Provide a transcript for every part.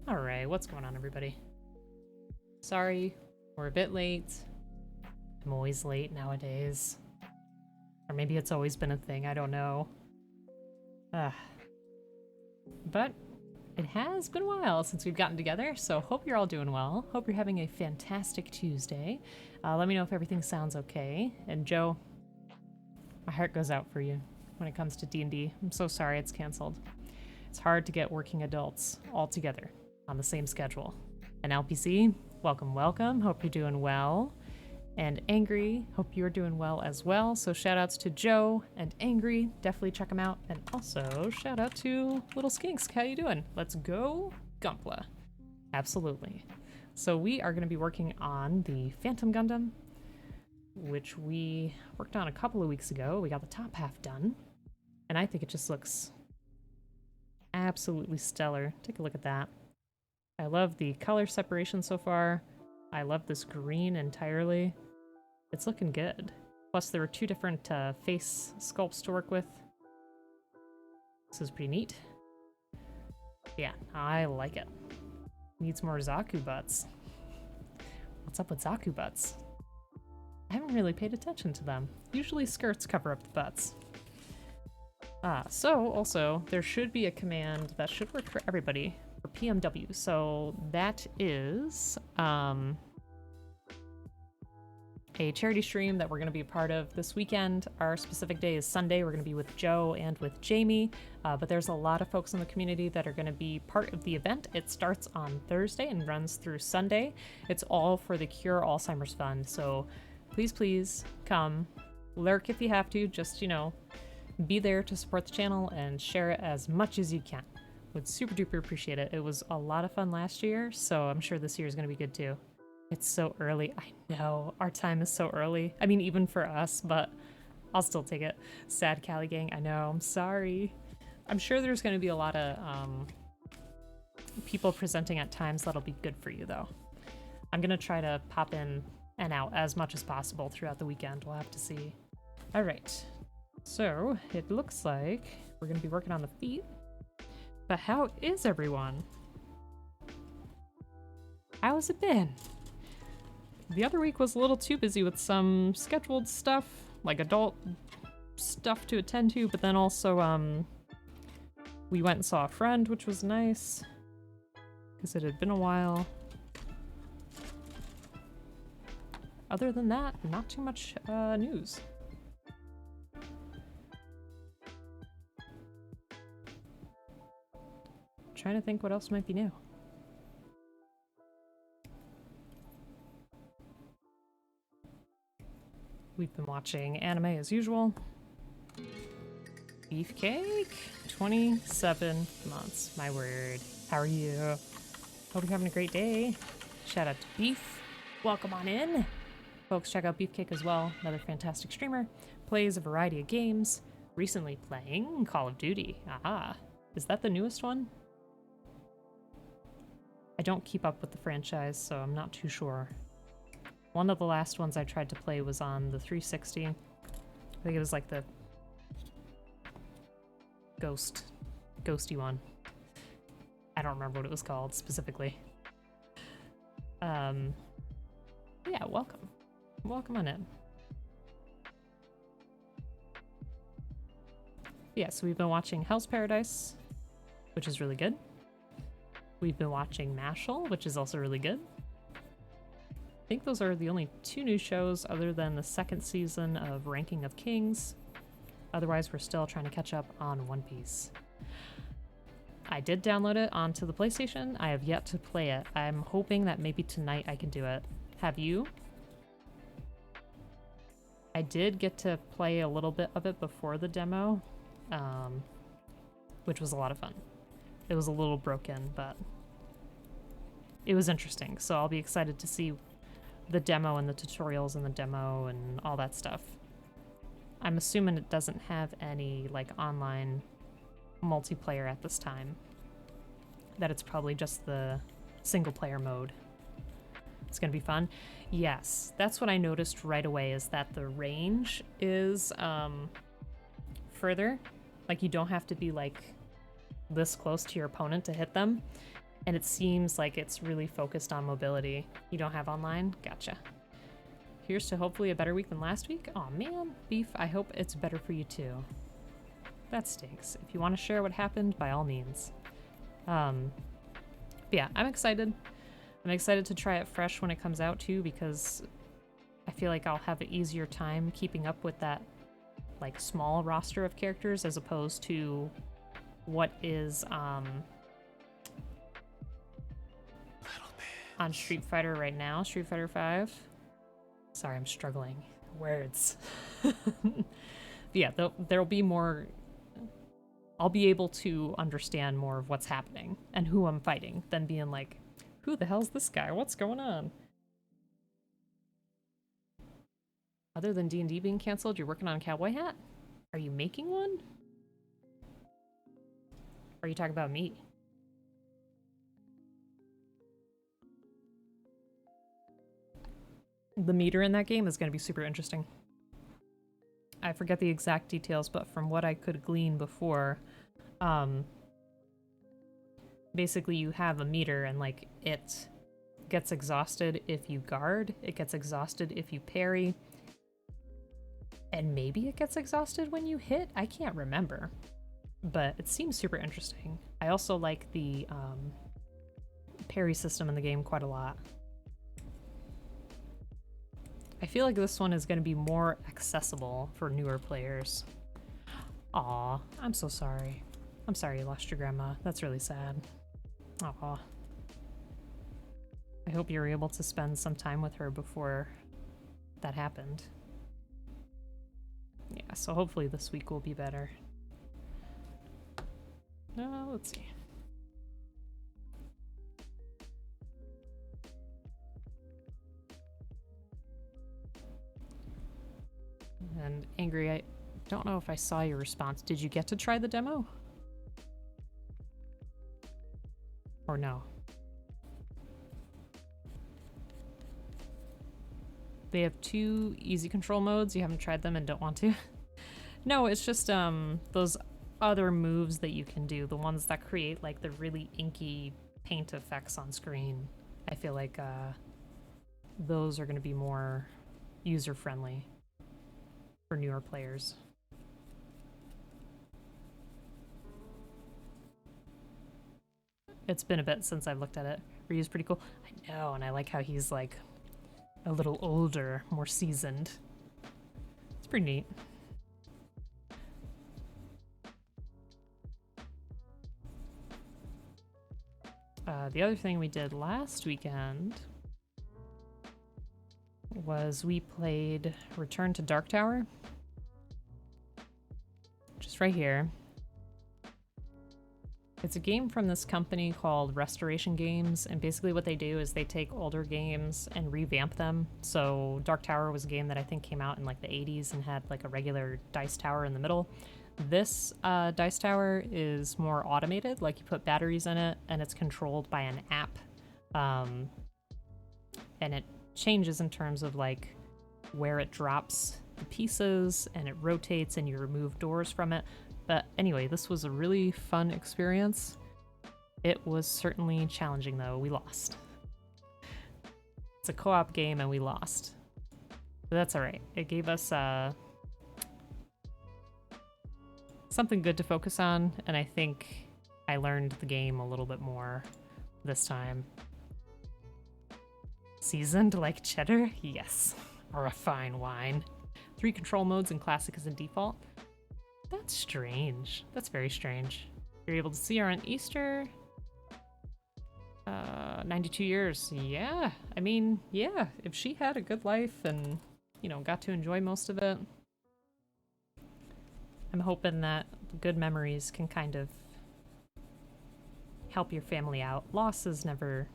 Alright, what's going on, everybody? Sorry, we're a bit late. I'm always late nowadays. Or maybe it's always been a thing, I don't know. But it has been a while since we've gotten together, so hope you're all doing well. Hope you're having a fantastic Tuesday. Let me know if everything sounds okay. And Joe, my heart goes out for you when it comes to D&D. I'm so sorry it's canceled. It's hard to get working adults all together on the same schedule. And LPC, welcome, welcome. Hope you're doing well. And Angry, hope you're doing well as well. So shout outs to Joe and Angry, definitely check them out. And also shout out to Little Skinks, how you doing? Let's go Gunpla. Absolutely. So we are going to be working on the Phantom Gundam, which we worked on a couple of weeks ago. We got the top half done, and I think it just looks absolutely stellar. Take a look at that. I love the color separation so far. I love this green entirely. It's looking good. Plus there were two different face sculpts to work with. This is pretty neat. Yeah, I like it. Needs more Zaku butts. What's up with Zaku butts? I haven't really paid attention to them. Usually skirts cover up the butts. So also there should be a command that should work for everybody for PMW. So that is a charity stream that we're going to be a part of this weekend. Our specific day is Sunday. We're going to be with Joe and with Jamie, but there's a lot of folks in the community that are going to be part of the event. It starts on Thursday and runs through Sunday. It's all for the Cure Alzheimer's Fund. So please, please come. Lurk if you have to. Just, you know, be there to support the channel and share it as much as you can. Would super duper appreciate it. It was a lot of fun last year, so I'm sure this year is going to be good too. It's so early. I know, our time is so early. I mean, even for us, but I'll still take it. Sad Cali gang, I know, I'm sorry. I'm sure there's going to be a lot of people presenting at times that'll be good for you, though. I'm going to try to pop in and out as much as possible throughout the weekend. We'll have to see. All right, so it looks like we're going to be working on the feet. But how is everyone? How's it been? The other week was a little too busy with some scheduled stuff, like adult stuff to attend to, but then also we went and saw a friend, which was nice, because it had been a while. Other than that, not too much news. Trying to think what else might be new. We've been watching anime as usual. Beefcake? 27 months, my word. How are you? Hope you're having a great day. Shout out to Beef. Welcome on in. Folks, check out Beefcake as well. Another fantastic streamer. Plays a variety of games. Recently playing Call of Duty. Aha. Is that the newest one? I don't keep up with the franchise, so I'm not too sure. One of the last ones I tried to play was on the 360. I think it was like the ghosty one. I don't remember what it was called specifically. Yeah, welcome. Welcome on in. Yeah, so we've been watching Hell's Paradise, which is really good. We've been watching Mashal, which is also really good. I think those are the only two new shows other than the second season of Ranking of Kings. Otherwise, we're still trying to catch up on One Piece. I did download it onto the PlayStation. I have yet to play it. I'm hoping that maybe tonight I can do it. Have you? I did get to play a little bit of it before the demo, which was a lot of fun. It was a little broken, but it was interesting. So I'll be excited to see the demo and the tutorials in the demo and all that stuff. I'm assuming it doesn't have any like online multiplayer at this time. That it's probably just the single player mode. It's gonna be fun. Yes, that's what I noticed right away, is that the range is further. Like you don't have to be like this close to your opponent to hit them. And it seems like it's really focused on mobility. You don't have online? Gotcha. Here's to hopefully a better week than last week. Aw, man. Beef, I hope it's better for you too. That stinks. If you want to share what happened, by all means. Yeah, I'm excited. I'm excited to try it fresh when it comes out too, because I feel like I'll have an easier time keeping up with that like small roster of characters as opposed to what is on Street Fighter right now, Street Fighter 5. Sorry, I'm struggling. Words. Yeah, there'll be more. I'll be able to understand more of what's happening and who I'm fighting than being like, who the hell's this guy? What's going on? Other than D&D being canceled, you're working on a cowboy hat? Are you making one? Or are you talking about me? The meter in that game is going to be super interesting. I forget the exact details, but from what I could glean before, basically you have a meter and like it gets exhausted if you guard, it gets exhausted if you parry, and maybe it gets exhausted when you hit? I can't remember, but it seems super interesting. I also like the parry system in the game quite a lot. I feel like this one is going to be more accessible for newer players. Aw, I'm so sorry. I'm sorry you lost your grandma. That's really sad. Aw. I hope you were able to spend some time with her before that happened. Yeah, so hopefully this week will be better. Let's see. And Angry, I don't know if I saw your response. Did you get to try the demo? Or no? They have 2 easy control modes. You haven't tried them and don't want to? No, it's just those other moves that you can do, the ones that create like the really inky paint effects on screen. I feel like those are going to be more user-friendly for newer players. It's been a bit since I've looked at it. Ryu's pretty cool. I know, and I like how he's like a little older, more seasoned. It's pretty neat. The other thing we did last weekend was we played Return to Dark Tower. Just right here. It's a game from this company called Restoration Games, and basically what they do is they take older games and revamp them. So Dark Tower was a game that I think came out in like the 80s and had like a regular dice tower in the middle. This dice tower is more automated, like you put batteries in it and it's controlled by an app. And it changes in terms of like where it drops the pieces and it rotates and you remove doors from it. But anyway, this was a really fun experience. It was certainly challenging though. We lost. It's a co-op game and we lost. But that's alright. It gave us something good to focus on, and I think I learned the game a little bit more this time. Seasoned like cheddar? Yes. Or a fine wine. 3 control modes and classic is in default. That's strange. That's very strange. You're able to see her on Easter. 92 years. Yeah. I mean, yeah. If she had a good life and, you know, got to enjoy most of it, I'm hoping that good memories can kind of help your family out. Loss is never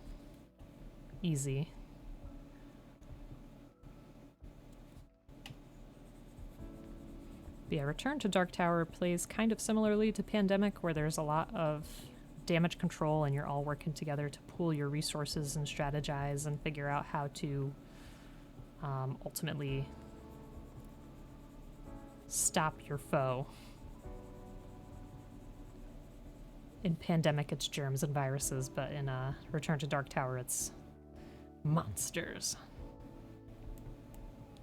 easy. But yeah, Return to Dark Tower plays kind of similarly to Pandemic, where there's a lot of damage control and you're all working together to pool your resources and strategize and figure out how to ultimately stop your foe. In Pandemic, it's germs and viruses, but in Return to Dark Tower, it's monsters.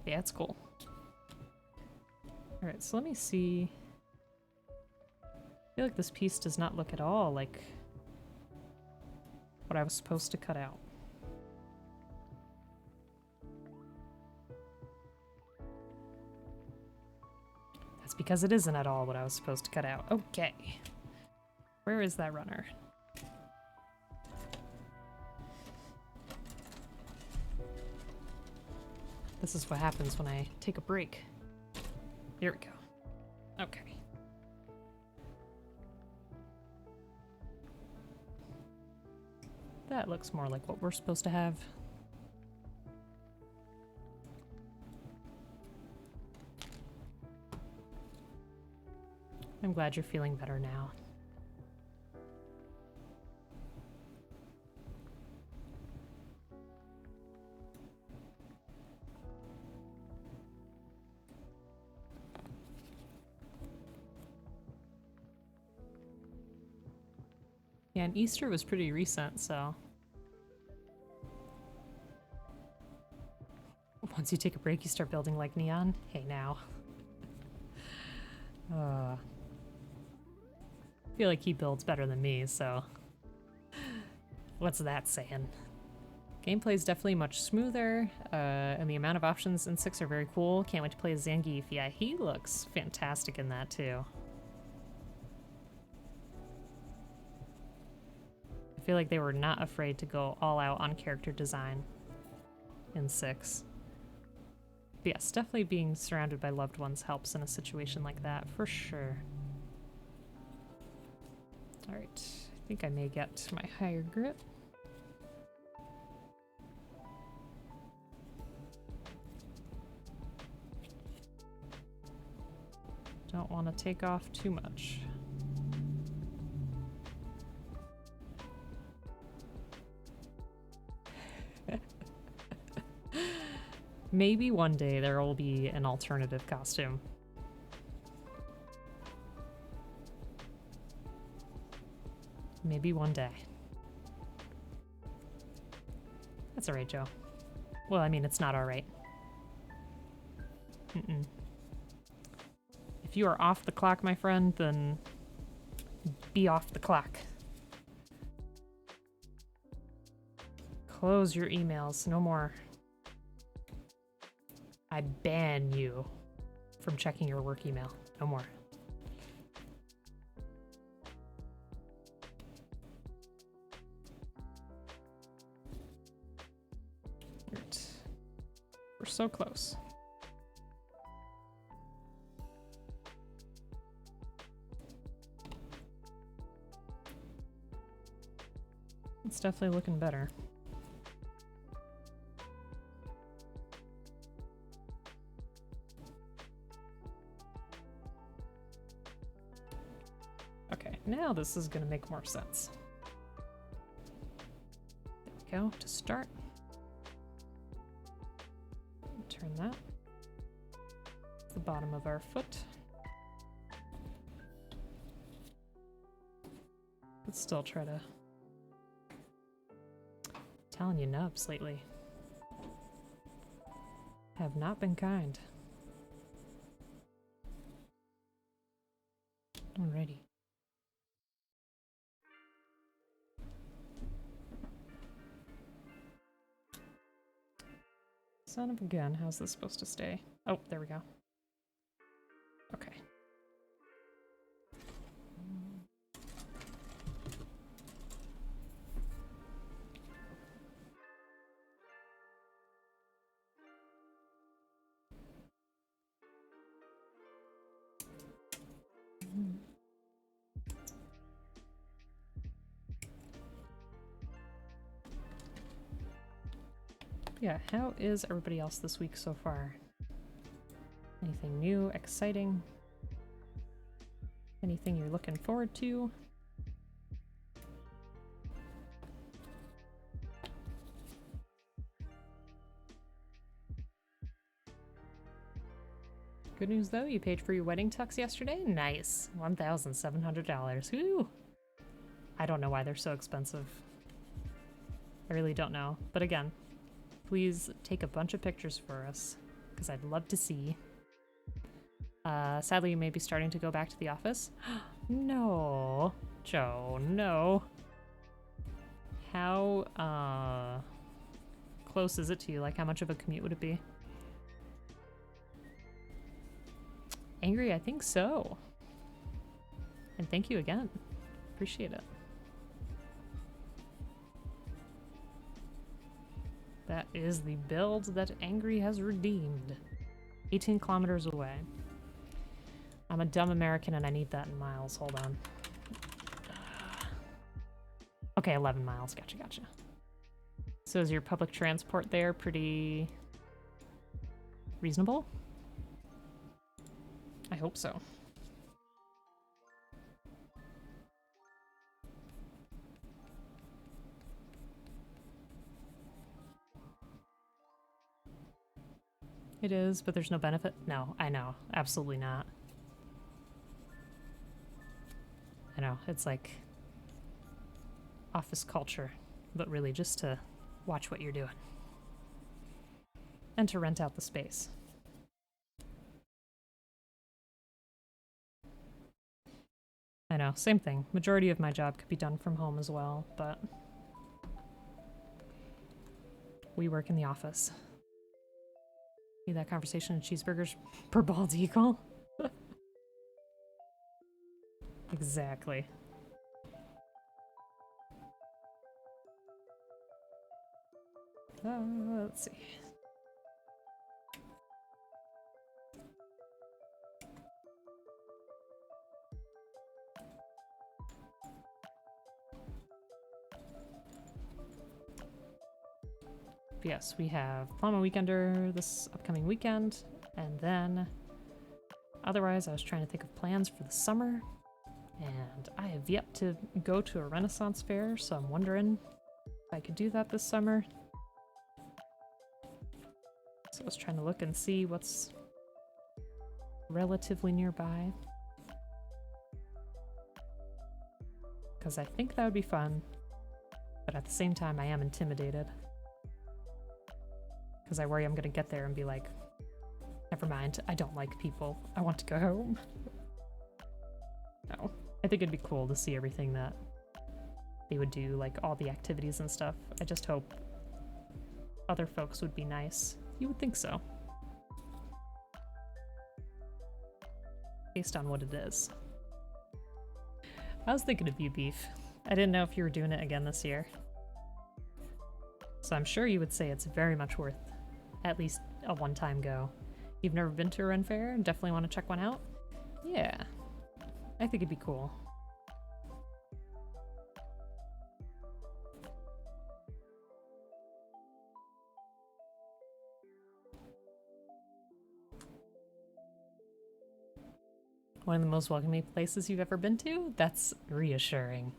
Yeah, it's cool. Alright, so let me see. I feel like this piece does not look at all like what I was supposed to cut out. That's because it isn't at all what I was supposed to cut out. Okay. Where is that runner? This is what happens when I take a break. Here we go. Okay. That looks more like what we're supposed to have. I'm glad you're feeling better now. Yeah, and Easter was pretty recent, so... Once you take a break, you start building like Neon? Hey, now. I feel like he builds better than me, so... What's that saying? Gameplay is definitely much smoother, and the amount of options in 6 are very cool. Can't wait to play as Zangief. Yeah, he looks fantastic in that, too. I feel like they were not afraid to go all out on character design in 6. But yes, definitely being surrounded by loved ones helps in a situation like that, for sure. Alright, I think I may get my higher grip. Don't want to take off too much. Maybe one day there will be an alternative costume. Maybe one day. That's alright, Joe. Well, I mean, it's not alright. If you are off the clock, my friend, then be off the clock. Close your emails. No more. I ban you from checking your work email. No more. Right. We're so close. It's definitely looking better. Okay, now this is gonna make more sense. There we go, to start. Turn that. The bottom of our foot. But still try to... telling you nubs lately have not been kind. Alrighty. Son of a gun, how's this supposed to stay? Oh, there we go. Okay. Yeah, how is everybody else this week so far? Anything new, exciting? Anything you're looking forward to? Good news though, you paid for your wedding tux yesterday? Nice. $1,700. Woo! I don't know why they're so expensive. I really don't know. But again, please take a bunch of pictures for us, because I'd love to see. Sadly, you may be starting to go back to the office. No. Joe, no. How, close is it to you? Like, how much of a commute would it be? Angry? I think so. And thank you again. Appreciate it. That is the build that Angry has redeemed. 18 kilometers away. I'm a dumb American and I need that in miles. Hold on. Okay, 11 miles. Gotcha, gotcha. So is your public transport there pretty reasonable? I hope so. It is, but there's no benefit? No, I know. Absolutely not. I know, it's like office culture, but really just to watch what you're doing. And to rent out the space. I know, same thing. Majority of my job could be done from home as well, but we work in the office. Need that conversation in cheeseburgers per bald eagle? Exactly. Let's see. Yes, we have Plum a Weekender this upcoming weekend, and then otherwise I was trying to think of plans for the summer, and I have yet to go to a Renaissance fair, so I'm wondering if I could do that this summer. So I was trying to look and see what's relatively nearby, because I think that would be fun, but at the same time I am intimidated. Because I worry I'm gonna get there and be like, never mind, I don't like people. I want to go home. No. I think it'd be cool to see everything that they would do, like all the activities and stuff. I just hope other folks would be nice. You would think so. Based on what it is. I was thinking of you, Beef. I didn't know if you were doing it again this year. So I'm sure you would say it's very much worth at least a one-time go. You've never been to a Ren Fair and definitely want to check one out? Yeah, I think it'd be cool. One of the most welcoming places you've ever been to? That's reassuring.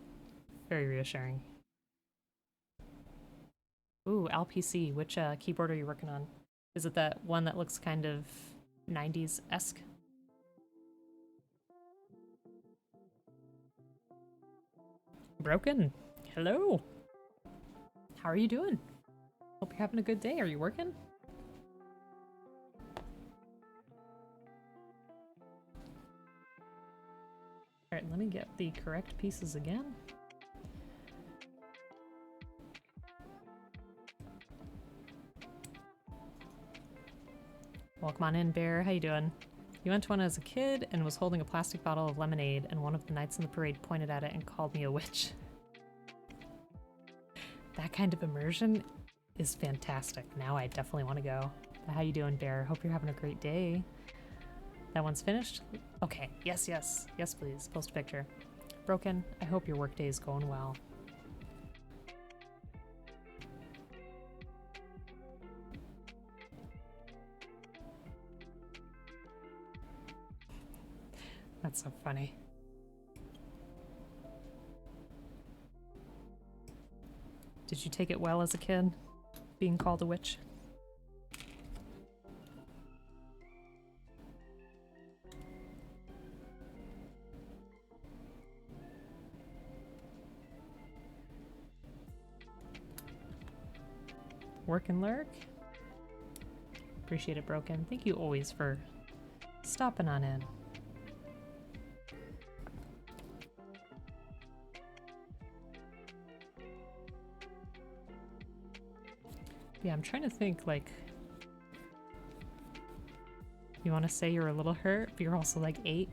Very reassuring. Ooh, LPC. Which keyboard are you working on? Is it that one that looks kind of 90s-esque? Broken. Hello. How are you doing? Hope you're having a good day. Are you working? Alright, let me get the correct pieces again. Welcome on in, Bear. How you doing? You went to one as a kid and was holding a plastic bottle of lemonade, and one of the knights in the parade pointed at it and called me a witch. That kind of immersion is fantastic. Now I definitely want to go. How you doing, Bear? Hope you're having a great day. That one's finished? Okay. Yes, yes. Yes, please. Post a picture. Broken. I hope your workday is going well. That's so funny. Did you take it well as a kid, being called a witch? Work and lurk. Appreciate it, Broken. Thank you always for stopping on in. Yeah, I'm trying to think, like, you want to say you're a little hurt, but you're also like 8?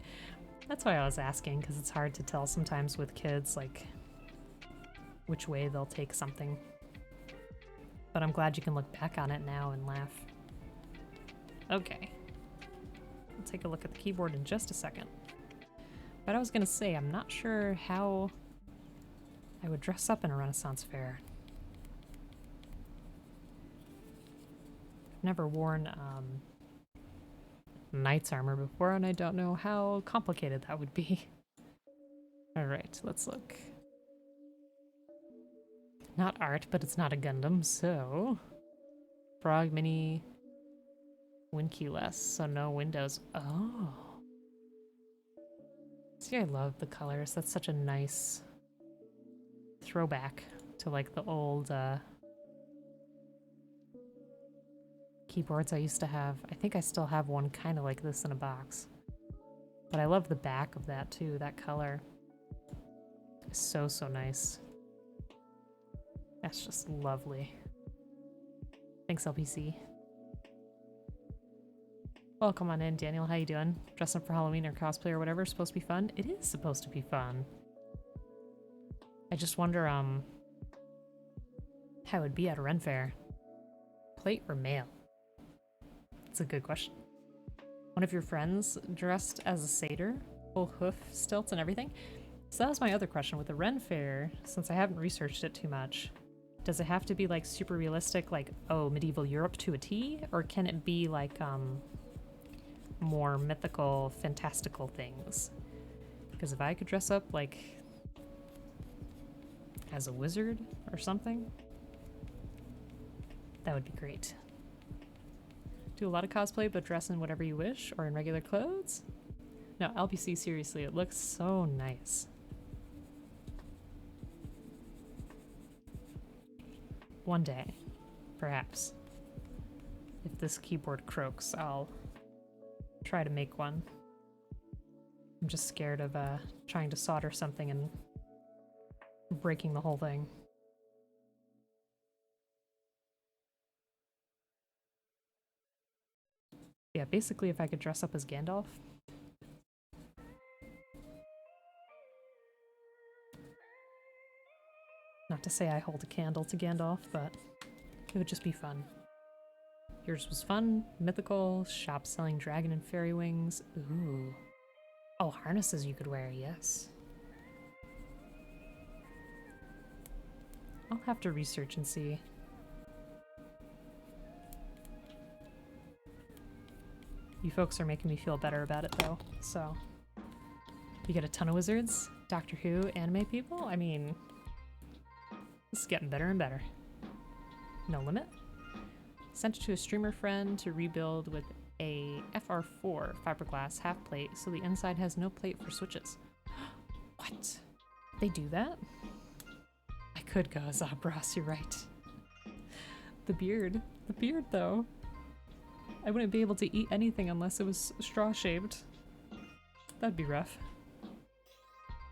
That's why I was asking, because it's hard to tell sometimes with kids, like, which way they'll take something. But I'm glad you can look back on it now and laugh. Okay. We'll take a look at the keyboard in just a second. But I was going to say, I'm not sure how I would dress up in a Renaissance fair. I've never worn knight's armor before, and I don't know how complicated that would be. Alright, let's look. Not art, but it's not a Gundam, so... Frog Mini... Winky less, so no windows. Oh! See, I love the colors. That's such a nice throwback to, like, the old, keyboards I used to have. I think I still have one kind of like this in a box. But I love the back of that too. That color is so, so nice. That's just lovely. Thanks, LPC. Welcome on in, Daniel. How you doing? Dressing up for Halloween or cosplay or whatever. Supposed to be fun? It is supposed to be fun. I just wonder, how it would be at a Ren Fair. Plate or mail? That's a good question. One of your friends dressed as a satyr, full hoof stilts and everything. So that was my other question with the Ren Fair. Since I haven't researched it too much, does it have to be like super realistic, like, oh, medieval Europe to a T, or can it be like more mythical, fantastical things? Because if I could dress up like as a wizard or something, that would be great. Do a lot of cosplay, but dress in whatever you wish, or in regular clothes? No, LPC, seriously, it looks so nice. One day, perhaps. If this keyboard croaks, I'll try to make one. I'm just scared of trying to solder something and breaking the whole thing. Yeah, basically if I could dress up as Gandalf. Not to say I hold a candle to Gandalf, but it would just be fun. Yours was fun, mythical, shop selling dragon and fairy wings. Ooh. Oh, harnesses you could wear, yes. I'll have to research and see. You folks are making me feel better about it, though, so... You get a ton of wizards, Doctor Who, anime people? I mean... This is getting better and better. No limit. Sent it to a streamer friend to rebuild with a FR4 fiberglass half plate, so the inside has no plate for switches. What? They do that? I could go as Abras, you're right. The beard. The beard, though. I wouldn't be able to eat anything unless it was straw-shaped. That'd be rough.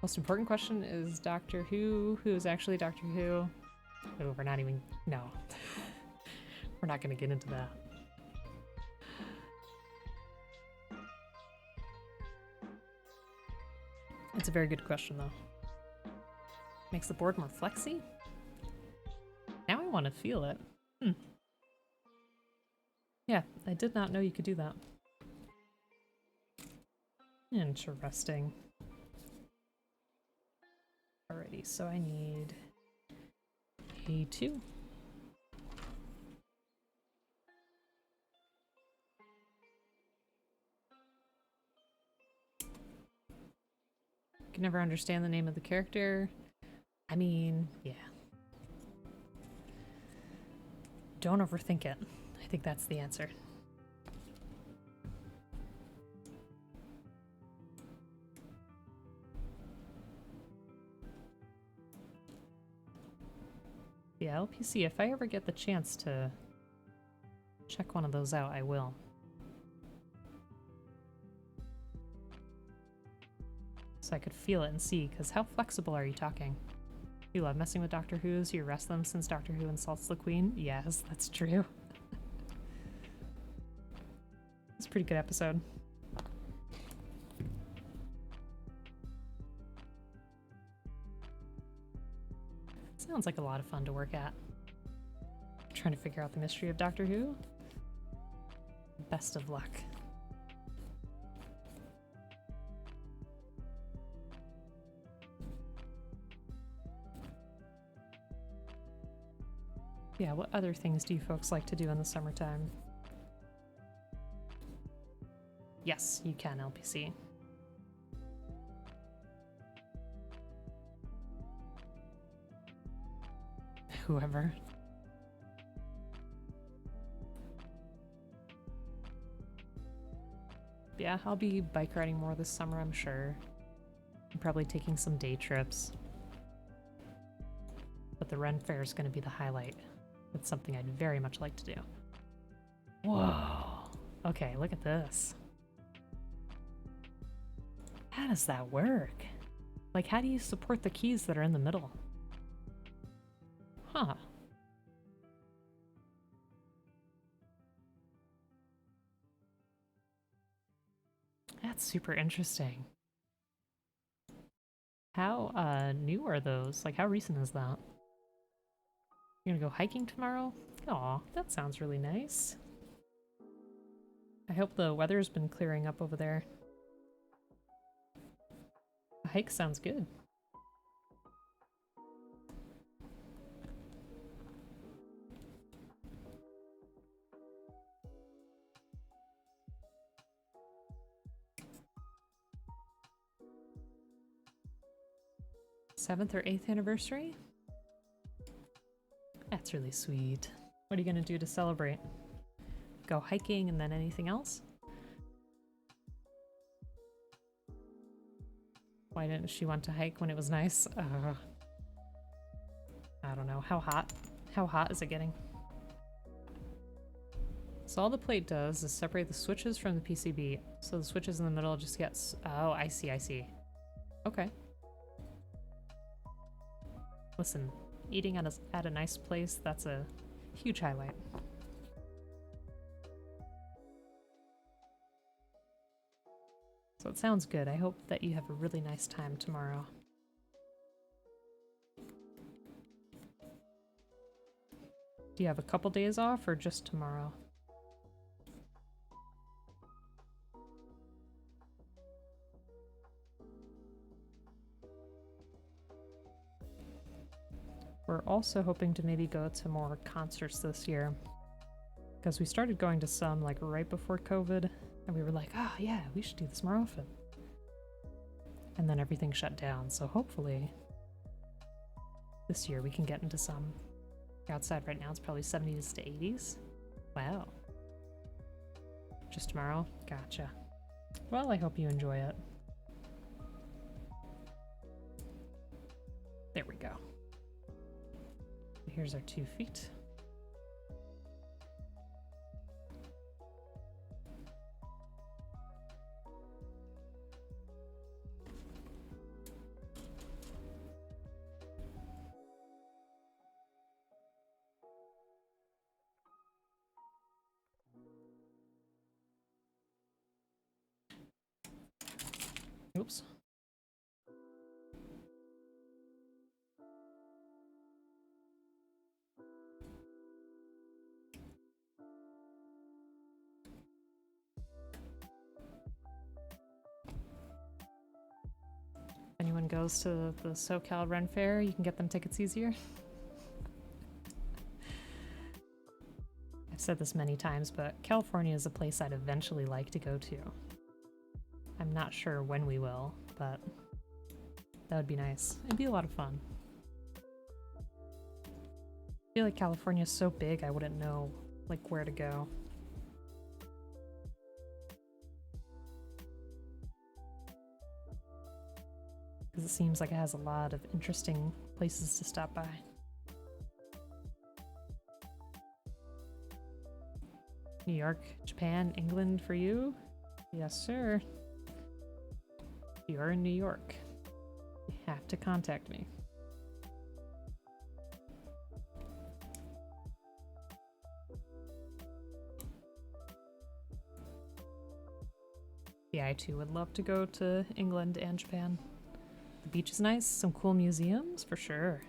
Most important question is Doctor Who. Who is actually Doctor Who? Oh, we're not even... No. We're not going to get into that. It's a very good question, though. Makes the board more flexy? Now I want to feel it. Yeah, I did not know you could do that. Interesting. Alrighty, so I need A2. Can never understand the name of the character. I mean, yeah. Don't overthink it. I think that's the answer. Yeah, LPC, if I ever get the chance to check one of those out, I will. So I could feel it and see, because how flexible are you talking? You love messing with Doctor Who's, you arrest them since Doctor Who insults the Queen? Yes, that's true. It's a pretty good episode. Sounds like a lot of fun to work at. Trying to figure out the mystery of Doctor Who? Best of luck. Yeah, what other things do you folks like to do in the summertime? Yes, you can, LPC. Whoever. Yeah, I'll be bike riding more this summer, I'm sure. I'm probably taking some day trips. But the Ren Fair is going to be the highlight. It's something I'd very much like to do. Whoa! Okay, look at this. How does that work? Like, how do you support the keys that are in the middle? Huh. That's super interesting. How new are those? Like, how recent is that? You're gonna go hiking tomorrow? Aw, that sounds really nice. I hope the weather's been clearing up over there. A hike sounds good. Seventh or 8th anniversary? That's really sweet. What are you gonna do to celebrate? Go hiking and then anything else? Why didn't she want to hike when it was nice? I don't know. How hot? How hot is it getting? So all the plate does is separate the switches from the PCB. So the switches in the middle just gets... Oh, I see, I see. Okay. Listen, eating at a nice place, that's a huge highlight. So it sounds good. I hope that you have a really nice time tomorrow. Do you have a couple days off or just tomorrow? We're also hoping to maybe go to more concerts this year. Because we started going to some like right before COVID, and we were like, oh yeah, we should do this more often. And then everything shut down, so hopefully this year we can get into some. Outside right now it's probably 70s to 80s. Wow. Just tomorrow? Gotcha. Well, I hope you enjoy it. There we go. Here's our 2 feet. Oops. Anyone goes to the SoCal Ren Fair, you can get them tickets easier. I've said this many times, but California is a place I'd eventually like to go to. I'm not sure when we will, but that would be nice. It'd be a lot of fun. I feel like California's so big I wouldn't know like where to go. Because it seems like it has a lot of interesting places to stop by. New York, Japan, England for you? Yes, sir. You're in New York. You have to contact me. Yeah, I too would love to go to England and Japan. The beach is nice, some cool museums, for sure.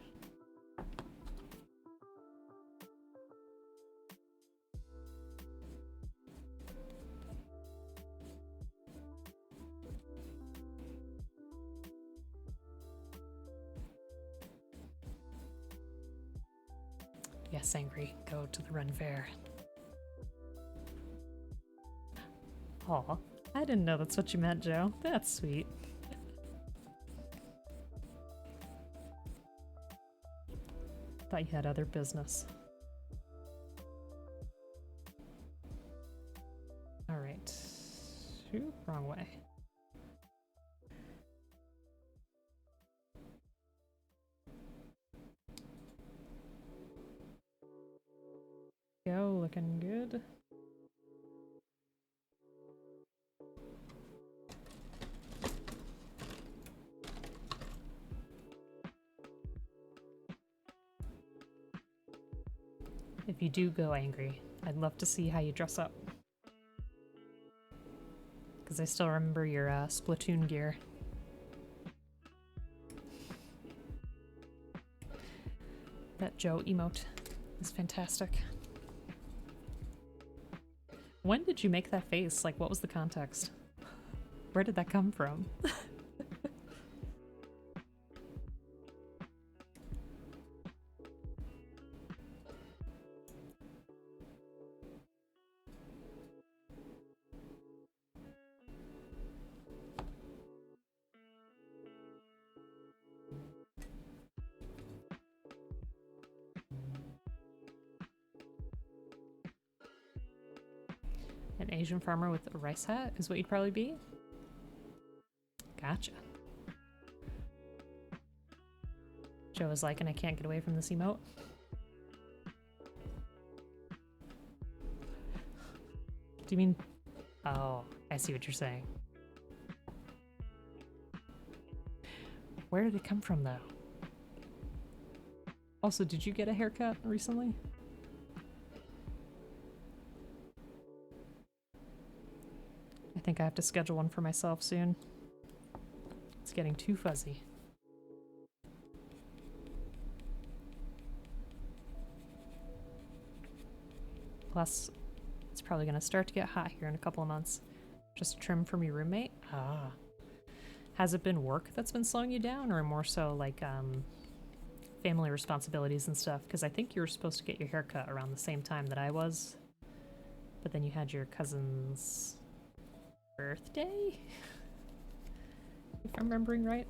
Yes, Angry, go to the Ren Fair. Aw, I didn't know that's what you meant, Joe. That's sweet. Thought you had other business. Alright. Shoot, wrong way. Go, looking good. If you do go Angry, I'd love to see how you dress up. Because I still remember your Splatoon gear. That Joe emote is fantastic. When did you make that face? Like, what was the context? Where did that come from? An Asian farmer with a rice hat is what you'd probably be? Gotcha. Joe is like, and I can't get away from this emote. Do you mean... Oh, I see what you're saying. Where did it come from, though? Also, did you get a haircut recently? I think I have to schedule one for myself soon. It's getting too fuzzy. Plus, it's probably going to start to get hot here in a couple of months. Just trim from your roommate? Ah. Has it been work that's been slowing you down, or more so like family responsibilities and stuff? Because I think you were supposed to get your hair cut around the same time that I was. But then you had your cousin's birthday? If I'm remembering right.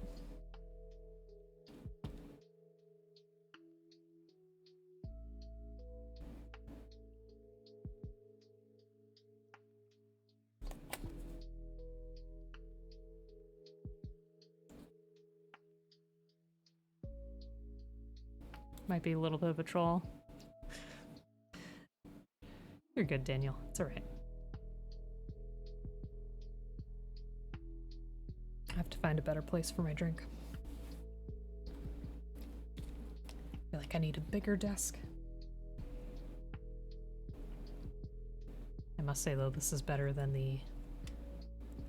Might be a little bit of a troll. You're good, Daniel. It's alright. I have to find a better place for my drink. I feel like I need a bigger desk. I must say, though, this is better than the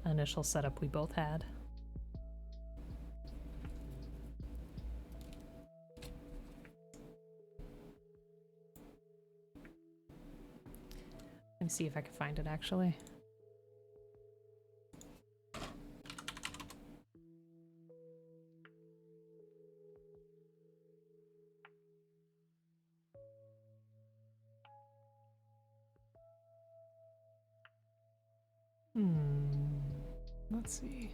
initial setup we both had. Let me see if I can find it, actually. Let's see.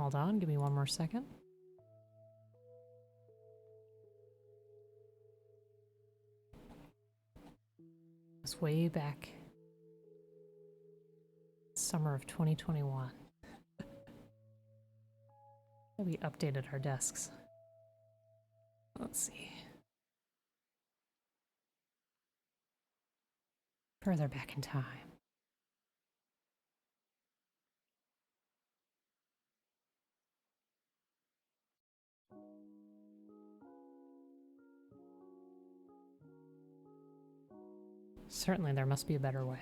Hold on, give me one more second. It's way back. Summer of 2021. We updated our desks. Let's see. Further back in time. Certainly there must be a better way.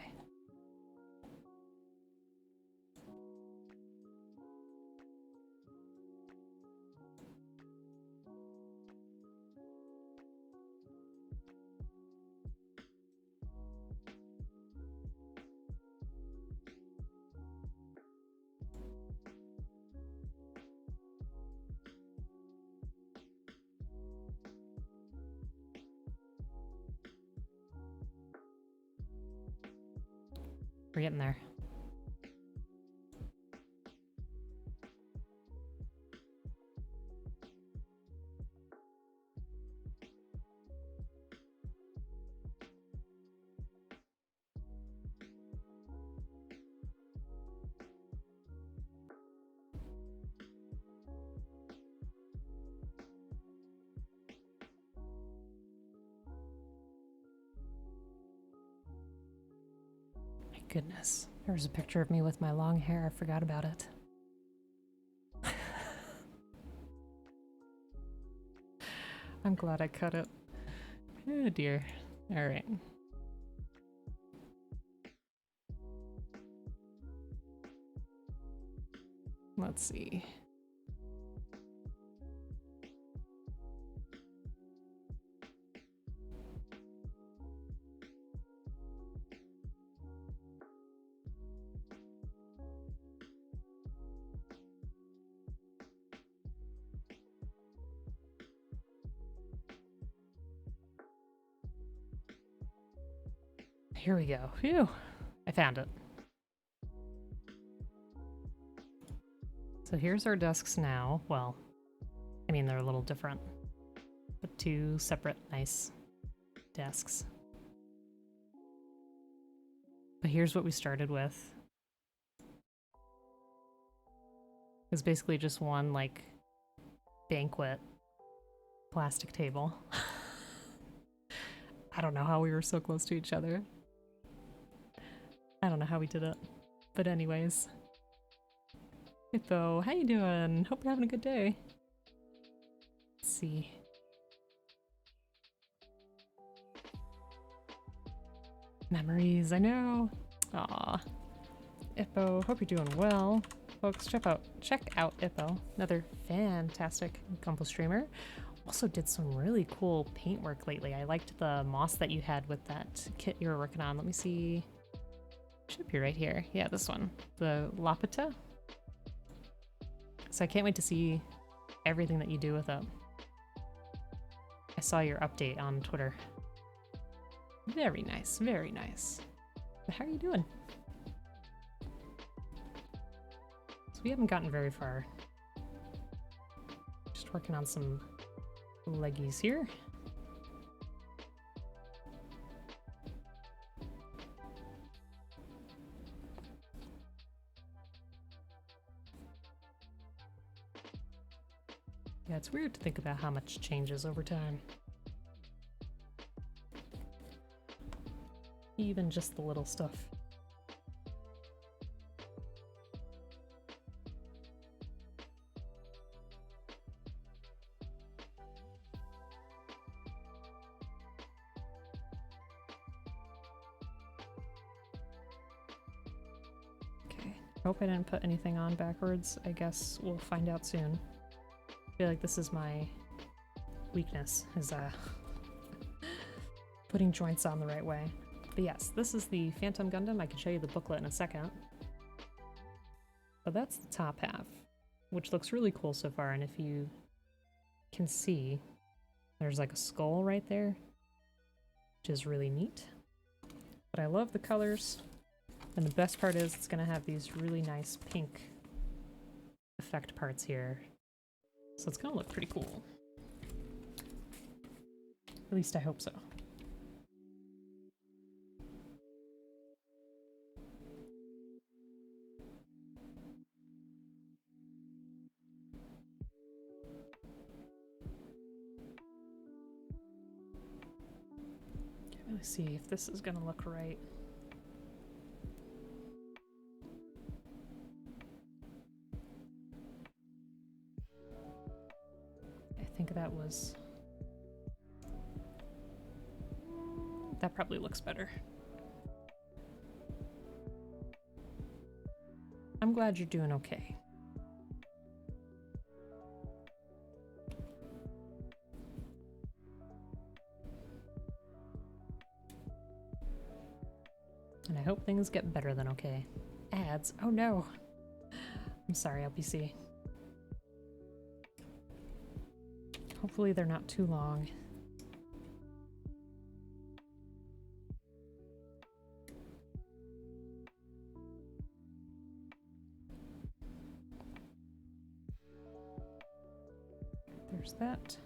We're getting there. Goodness, there was a picture of me with my long hair. I forgot about it. I'm glad I cut it. Oh dear. All right. Let's see. Here we go. Phew. I found it. So here's our desks now. Well, I mean, they're a little different, but two separate nice desks. But here's what we started with. It's basically just one, like, banquet plastic table. I don't know how we were so close to each other. I don't know how we did it. But anyways. Hippo, how you doing? Hope you're having a good day. Let's see. Memories, I know. Aw. Hippo, hope you're doing well. Folks, check out Hippo, another fantastic Gunpla streamer. Also did some really cool paintwork lately. I liked the moss that you had with that kit you were working on. Let me see. Should be right here. Yeah, this one. The Lapita. So I can't wait to see everything that you do with it. I saw your update on Twitter. Very nice, very nice. But how are you doing? So we haven't gotten very far. Just working on some leggies here. Yeah, it's weird to think about how much changes over time. Even just the little stuff. Okay, hope I didn't put anything on backwards. I guess we'll find out soon. I feel like this is my weakness, is putting joints on the right way. But yes, this is the Phantom Gundam. I can show you the booklet in a second. But that's the top half, which looks really cool so far. And if you can see, there's like a skull right there, which is really neat. But I love the colors. And the best part is it's going to have these really nice pink effect parts here. So it's gonna look pretty cool. At least I hope so. Can't really see if this is gonna look right. I think that was... That probably looks better. I'm glad you're doing okay. And I hope things get better than okay. Ads? Oh no! I'm sorry, LPC. Hopefully they're not too long. There's that.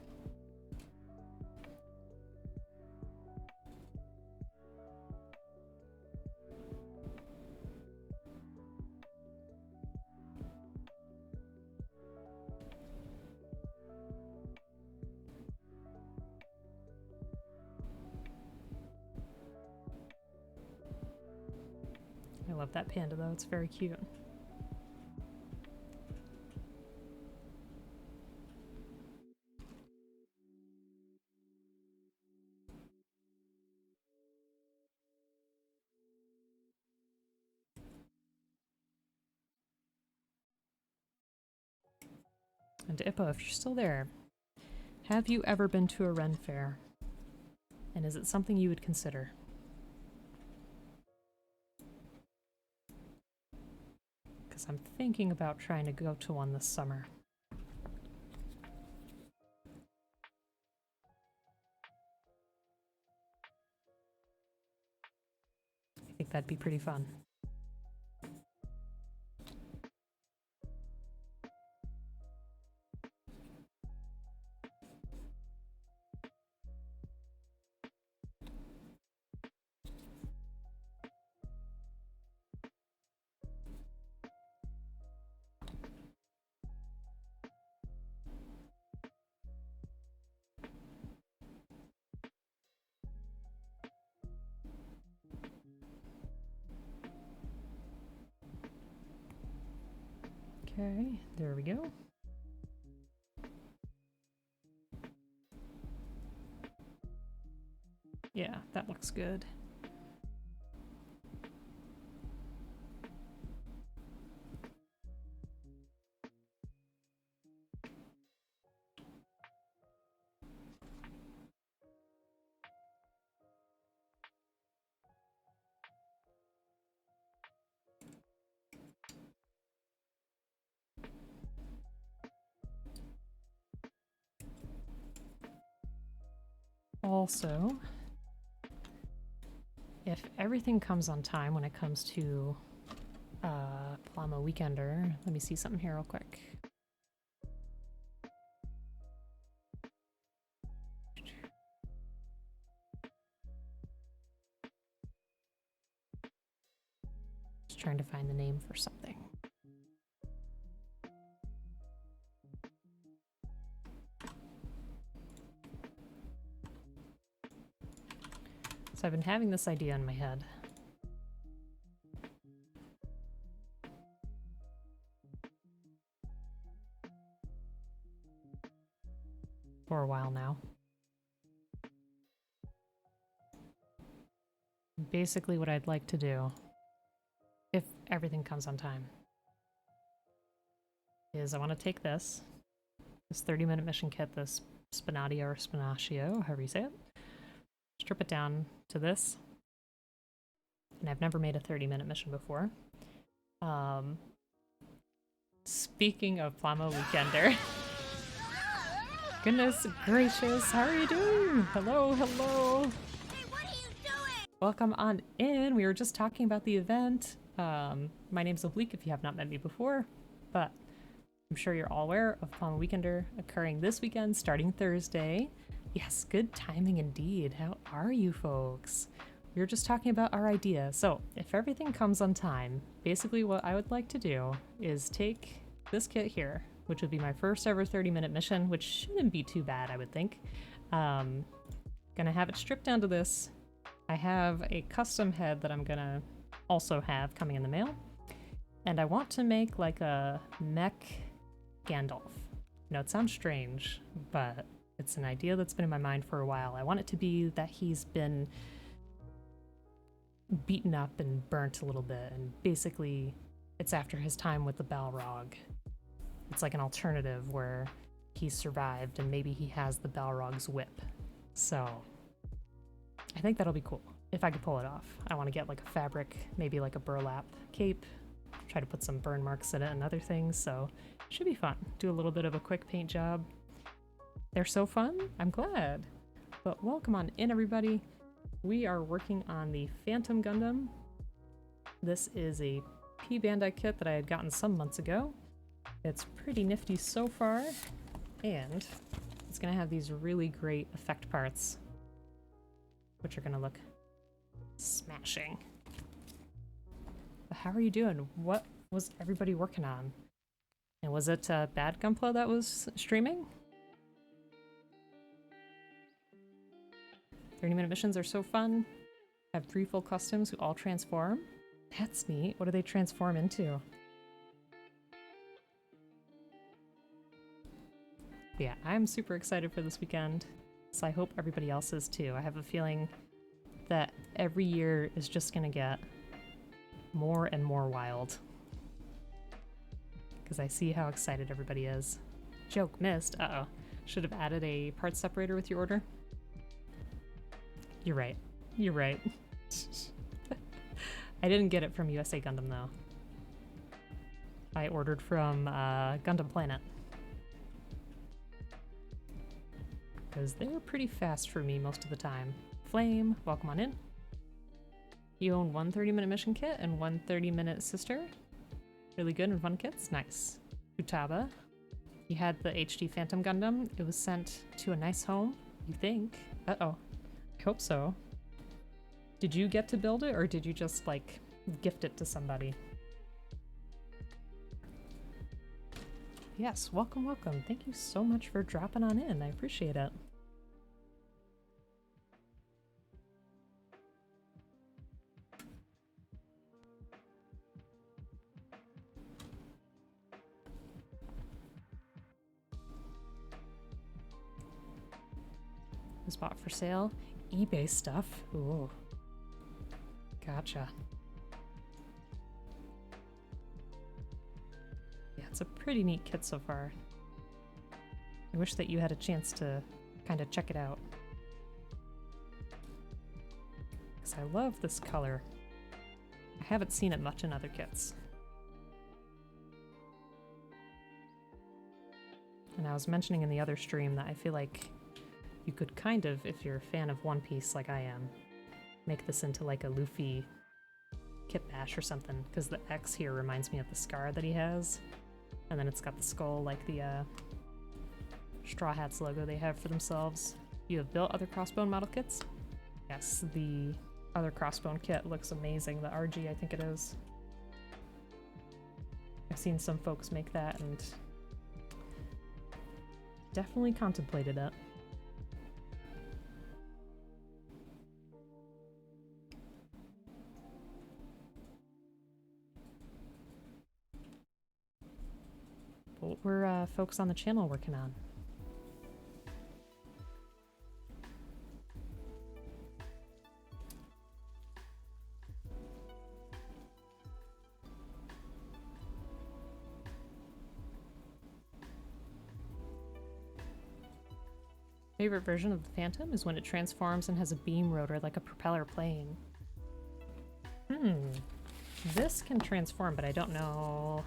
I love that panda though, it's very cute. And Ippo, if you're still there, have you ever been to a Ren fair? And is it something you would consider? Because I'm thinking about trying to go to one this summer. I think that'd be pretty fun. Okay, there we go. Yeah, that looks good. Also, if everything comes on time when it comes to Plama Weekender, let me see something here real quick. Just trying to find the name for something. So I've been having this idea in my head. For a while now. Basically what I'd like to do, if everything comes on time, is I want to take this 30-minute mission kit, this Spinadio or Spinaccio, however you say it, strip it down to this, and I've never made a 30-minute mission before. Speaking of Plama Weekender, goodness gracious, how are you doing? Hello, hello. Hey, what are you doing? Welcome on in. We were just talking about the event. My name's Oblique if you have not met me before, but I'm sure you're all aware of Palm Weekender occurring this weekend starting Thursday. Yes, good timing indeed. How are you folks? We were just talking about our idea. So if everything comes on time, basically what I would like to do is take this kit here, which would be my first ever 30-minute mission, which shouldn't be too bad, I would think. Gonna have it stripped down to this. I have a custom head that I'm gonna also have coming in the mail. And I want to make like a mech Gandalf. Now it sounds strange, but it's an idea that's been in my mind for a while. I want it to be that he's been beaten up and burnt a little bit, and basically it's after his time with the Balrog. It's like an alternative where he survived and maybe he has the Balrog's whip. So I think that'll be cool if I could pull it off. I want to get like a fabric, maybe like a burlap cape, try to put some burn marks in it and other things, so it should be fun. Do a little bit of a quick paint job. They're so fun, I'm glad. But welcome on in, everybody. We are working on the Phantom Gundam. This is a P-Bandai kit that I had gotten some months ago. It's pretty nifty so far, and it's gonna have these really great effect parts, which are gonna look smashing. But how are you doing? What was everybody working on? And was it Bad Gunpla that was streaming? 30-minute missions are so fun. Have 3 full customs who all transform. That's neat. What do they transform into? Yeah, I'm super excited for this weekend, so I hope everybody else is too. I have a feeling that every year is just gonna get more and more wild, because I see how excited everybody is. Joke missed. Uh-oh. Should have added a parts separator with your order. You're right. You're right. I didn't get it from USA Gundam though. I ordered from Gundam Planet, because they're pretty fast for me most of the time. Flame, welcome on in. You own 1 30-minute mission kit and 1 30-minute sister. Really good and fun kits. Nice. Futaba, you had the HD Phantom Gundam. It was sent to a nice home, you think. Uh-oh. I hope so. Did you get to build it, or did you just, like, gift it to somebody? Yes, welcome, welcome. Thank you so much for dropping on in. I appreciate it. Was bought for sale. eBay stuff. Ooh. Gotcha. Yeah, it's a pretty neat kit so far. I wish that you had a chance to kind of check it out, because I love this color. I haven't seen it much in other kits. And I was mentioning in the other stream that I feel like you could kind of, if you're a fan of One Piece like I am, make this into like a Luffy kit bash or something, because the X here reminds me of the scar that he has. And then it's got the skull like the Straw Hats logo they have for themselves. You have built other Crossbone model kits? Yes, the other Crossbone kit looks amazing. The RG, I think it is. I've seen some folks make that and definitely contemplated it. What were folks on the channel working on? Favorite version of the Phantom is when it transforms and has a beam rotor like a propeller plane. This can transform, but I don't know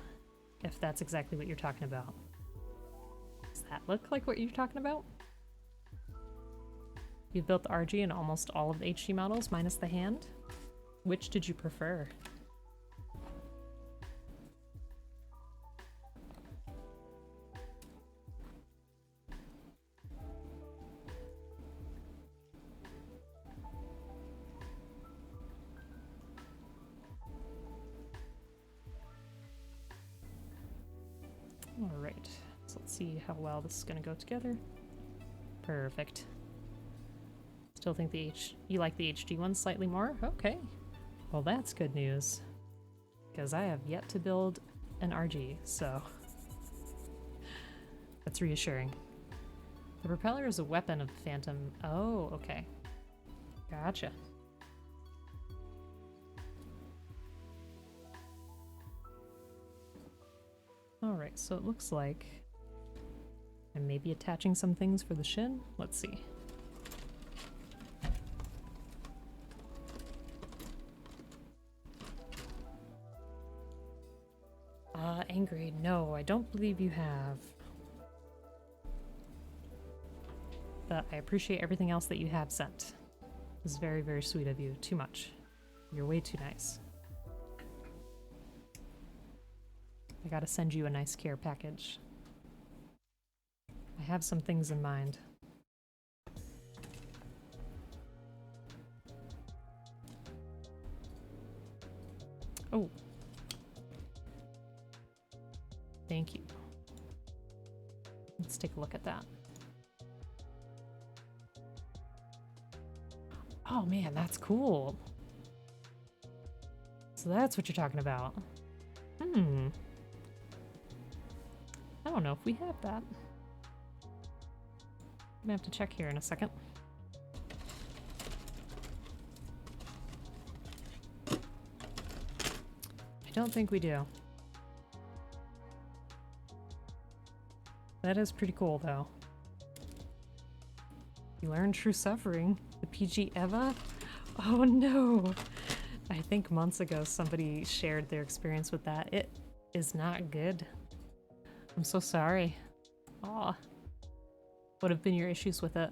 if that's exactly what you're talking about. Does that look like what you're talking about? You've built the RG in almost all of the HD models, minus the hand. Which did you prefer? Alright, so let's see how well this is gonna go together. Perfect. Still think you like the HD one slightly more? Okay. Well, that's good news. Because I have yet to build an RG, so that's reassuring. The propeller is a weapon of the Phantom. Oh, okay. Gotcha. Alright, so it looks like I'm maybe attaching some things for the shin. Let's see. Angry. No, I don't believe you have. But I appreciate everything else that you have sent. It's very, very sweet of you. Too much. You're way too nice. I gotta send you a nice care package. I have some things in mind. Oh. Thank you. Let's take a look at that. Oh man, that's cool. So that's what you're talking about. I don't know if we have that. I'm gonna have to check here in a second. I don't think we do. That is pretty cool, though. You learn true suffering. The PG Eva? Oh no! I think months ago somebody shared their experience with that. It is not good. I'm so sorry. Aw. What have been your issues with it?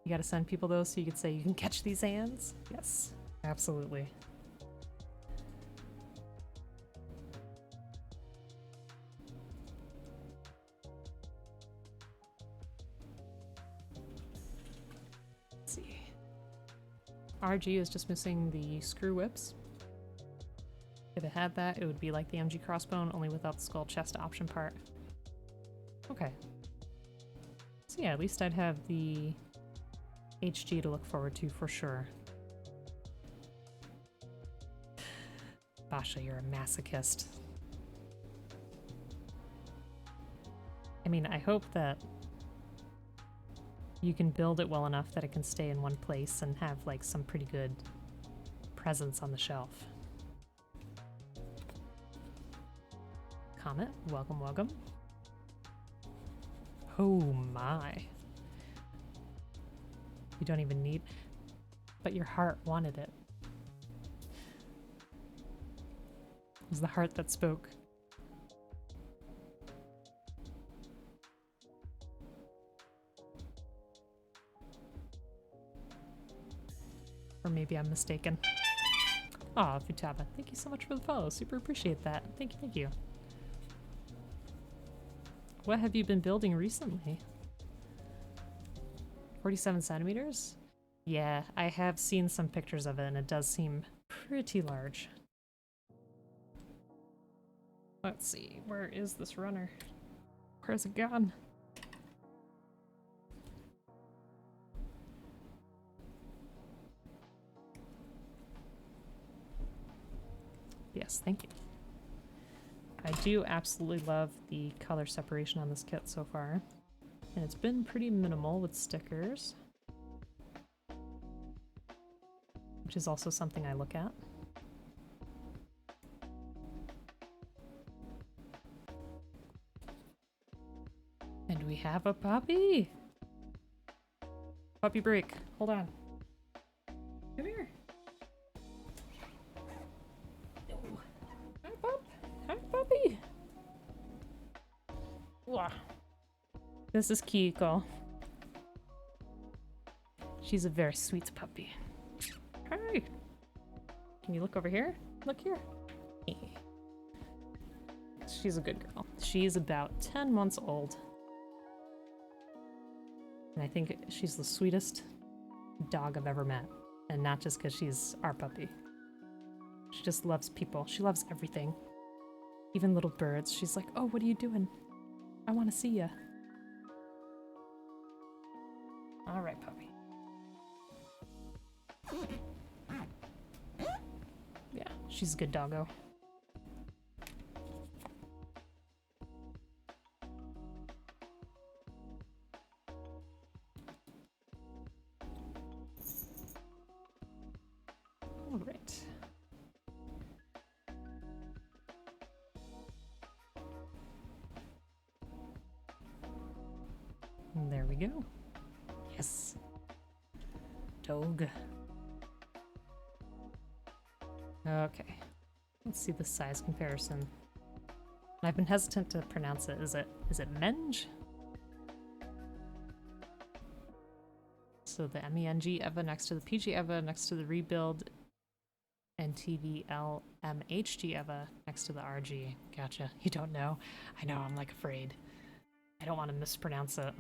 You gotta send people those so you could say you can catch these hands? Yes, absolutely. Let's see. RG is just missing the screw whips. If it had that, it would be like the MG crossbone, only without the skull chest option part. Okay. So yeah, at least I'd have the HG to look forward to for sure. Basha, you're a masochist. I mean, I hope that you can build it well enough that it can stay in one place and have like some pretty good presence on the shelf. Comet, welcome, welcome. Oh my. You don't even need, but your heart wanted it. It was the heart that spoke. Or maybe I'm mistaken. Aw, Futaba, thank you so much for the follow. Super appreciate that. Thank you, thank you. What have you been building recently? 47 centimeters? Yeah, I have seen some pictures of it and it does seem pretty large. Let's see, where is this runner? Where's it gone? Yes, thank you. I do absolutely love the color separation on this kit so far. And it's been pretty minimal with stickers. Which is also something I look at. And we have a puppy! Puppy break. Hold on. Come here. Hi, pup. Hi, puppy. Wah. This is Kiko. She's a very sweet puppy. Hi. Can you look over here? Look here. She's a good girl. She's about 10 months old. And I think she's the sweetest dog I've ever met. And not just because she's our puppy. She just loves people. She loves everything. Even little birds. She's like, oh, what are you doing? I want to see ya. All right, puppy. Yeah, she's a good doggo. All right. And there we go. Yes. Dog. Okay. Let's see the size comparison. I've been hesitant to pronounce it. Is it Menge? So the MENG EVA next to the PG EVA next to the Rebuild and TVL MHG EVA next to the RG. Gotcha. You don't know? I know, I'm like afraid. I don't want to mispronounce it.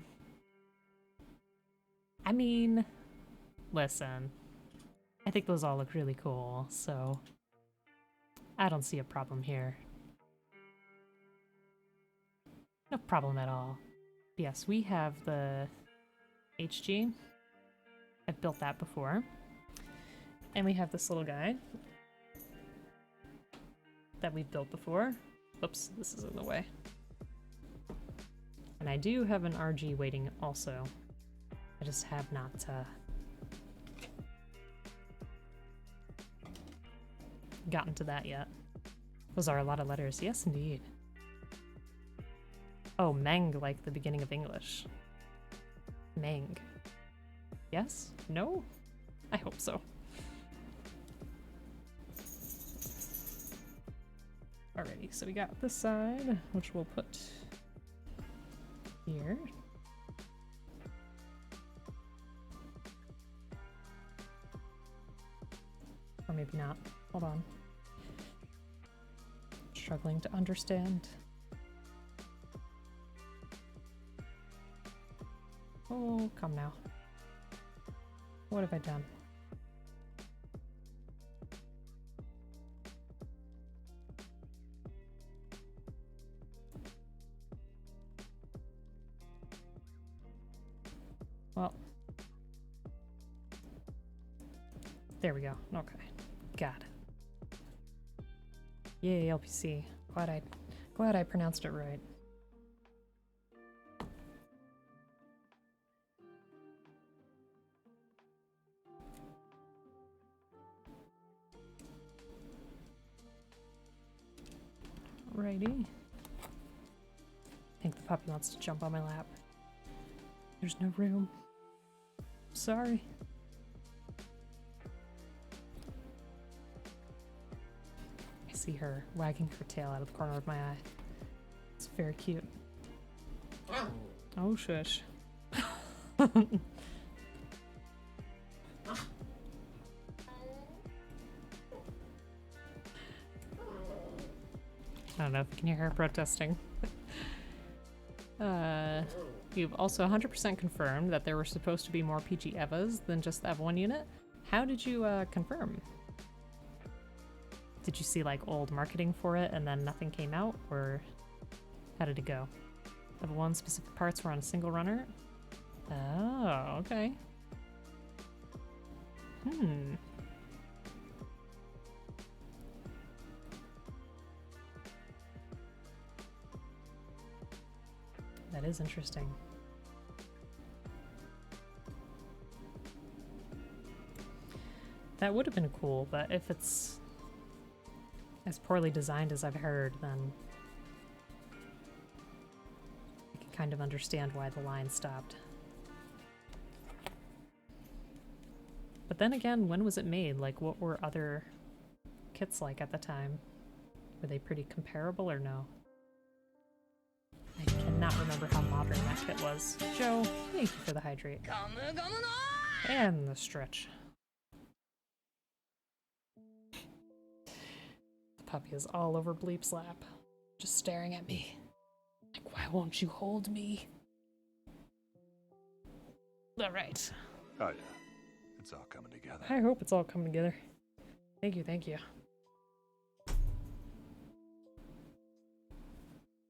I mean, listen. I think those all look really cool, so I don't see a problem here. No problem at all. Yes, we have the HG. I've built that before. And we have this little guy that we've built before. Oops, this is in the way. And I do have an RG waiting also. I just have not gotten to that yet. Those are a lot of letters. Yes, indeed. Oh, Meng, like the beginning of English. Meng. Yes? No? I hope so. Alrighty, so we got this side, which we'll put here. Or maybe not. Hold on. Struggling to understand. Oh, come now. What have I done? Well. There we go. Okay. Got it. Yay, LPC. Glad I pronounced it right. Alrighty. I think the puppy wants to jump on my lap. There's no room. Sorry. I see her wagging her tail out of the corner of my eye. It's very cute. Oh, shush. I don't know if you can hear her protesting. You've also 100% confirmed that there were supposed to be more PG EVAs than just the EVA 1 unit. How did you confirm? Did you see like old marketing for it and then nothing came out, or how did it go? EVA 1 specific parts were on a single runner? Oh, okay. That is interesting. That would have been cool, but if it's as poorly designed as I've heard, then I can kind of understand why the line stopped. But then again, when was it made? Like, what were other kits like at the time? Were they pretty comparable or no? I cannot remember how modern that kit was. Joe, thank you for the hydrate. And the stretch. The puppy is all over Bleep's lap, just staring at me. Like, why won't you hold me? Alright. Oh yeah, it's all coming together. I hope it's all coming together. Thank you, thank you.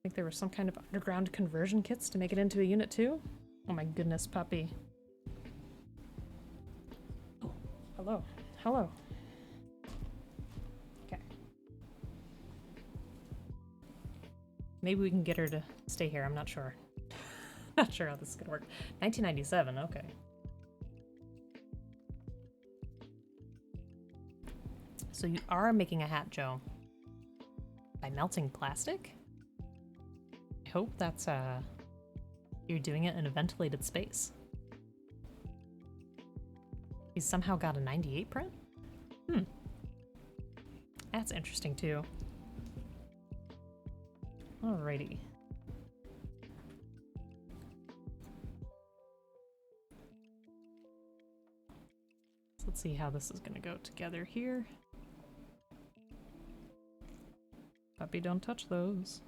think there were some kind of underground conversion kits to make it into a unit too. Oh my goodness, puppy. Oh, hello. Hello. Okay. Maybe we can get her to stay here, I'm not sure. Not sure how this is gonna work. 1997, okay. So you are making a hat, Joe. By melting plastic? I hope that's, you're doing it in a ventilated space. He's somehow got a 98 print? That's interesting too. Alrighty. So let's see how this is gonna go together here. Puppy, don't touch those.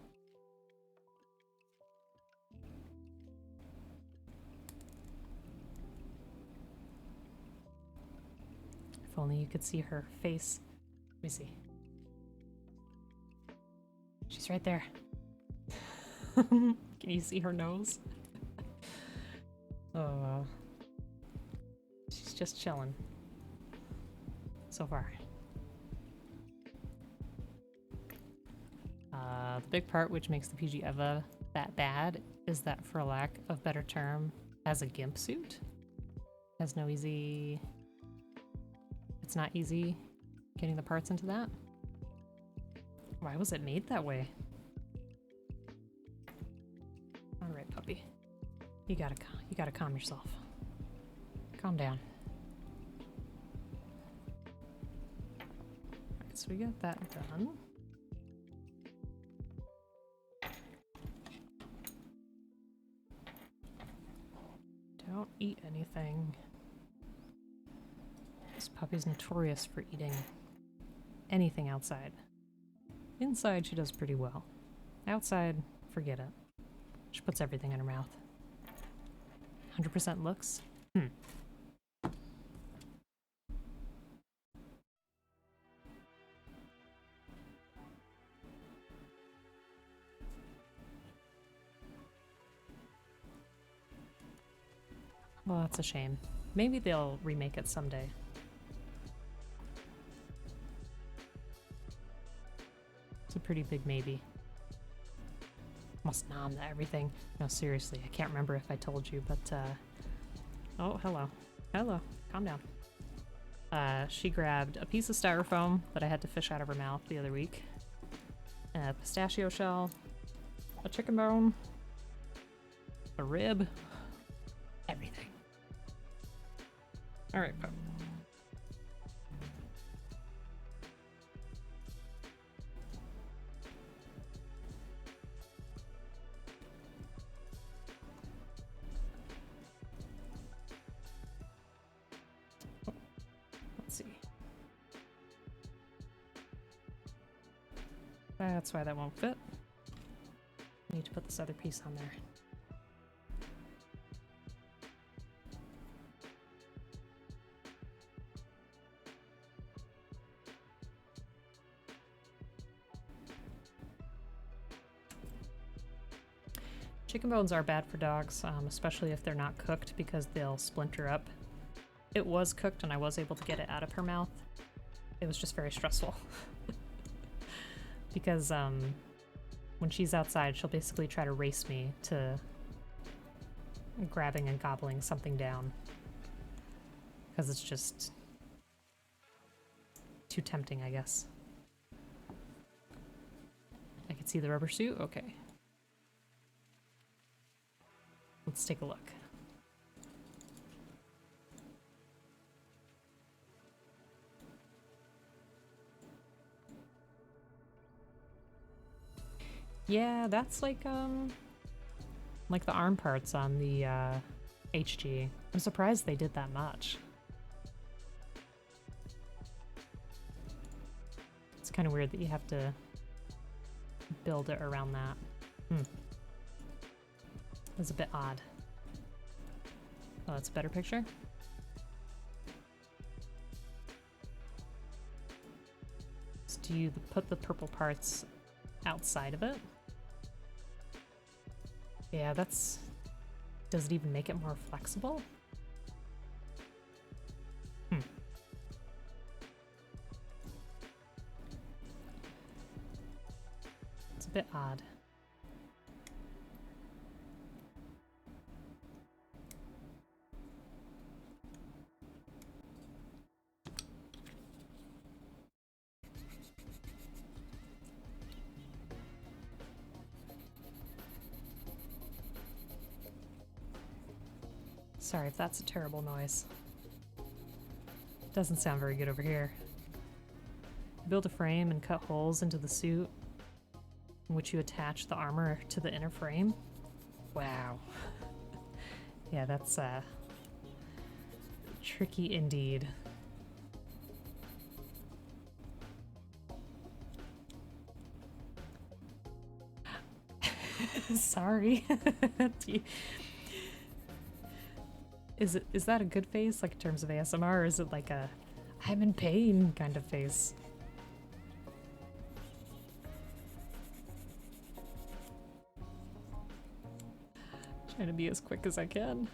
If only you could see her face. Let me see. She's right there. Can you see her nose? Oh, she's just chilling. So far. The big part which makes the PG Eva that bad is that, for lack of better term, has a gimp suit. Has no easy... It's not easy getting the parts into that. Why was it made that way? Alright, puppy. You gotta calm yourself. Calm down. Alright, so we got that done. Don't eat anything. This puppy's notorious for eating anything outside. Inside, she does pretty well. Outside, forget it. She puts everything in her mouth. 100% looks? Well, that's a shame. Maybe they'll remake it someday. It's a pretty big maybe. Must nom everything. No, seriously, I can't remember if I told you, but, oh, hello. Hello. Calm down. She grabbed a piece of styrofoam that I had to fish out of her mouth the other week, a pistachio shell, a chicken bone, a rib, everything. Alright, pup. Let's see. That's why that won't fit. I need to put this other piece on there. Chicken bones are bad for dogs, especially if they're not cooked, because they'll splinter up. It was cooked and I was able to get it out of her mouth. It was just very stressful. Because when she's outside, she'll basically try to race me to grabbing and gobbling something down. Because it's just too tempting, I guess. I can see the rubber suit? Okay. Let's take a look. Yeah, that's like the arm parts on the HG. I'm surprised they did that much. It's kind of weird that you have to build it around that. It's a bit odd. Oh, that's a better picture? So do you put the purple parts outside of it? Yeah, that's... Does it even make it more flexible? Hmm. It's a bit odd. Sorry if that's a terrible noise. Doesn't sound very good over here. Build a frame and cut holes into the suit in which you attach the armor to the inner frame. Wow. Yeah, that's tricky indeed. Sorry. Is that a good face, like in terms of ASMR, or is it like a I'm in pain kind of face? Trying to be as quick as I can.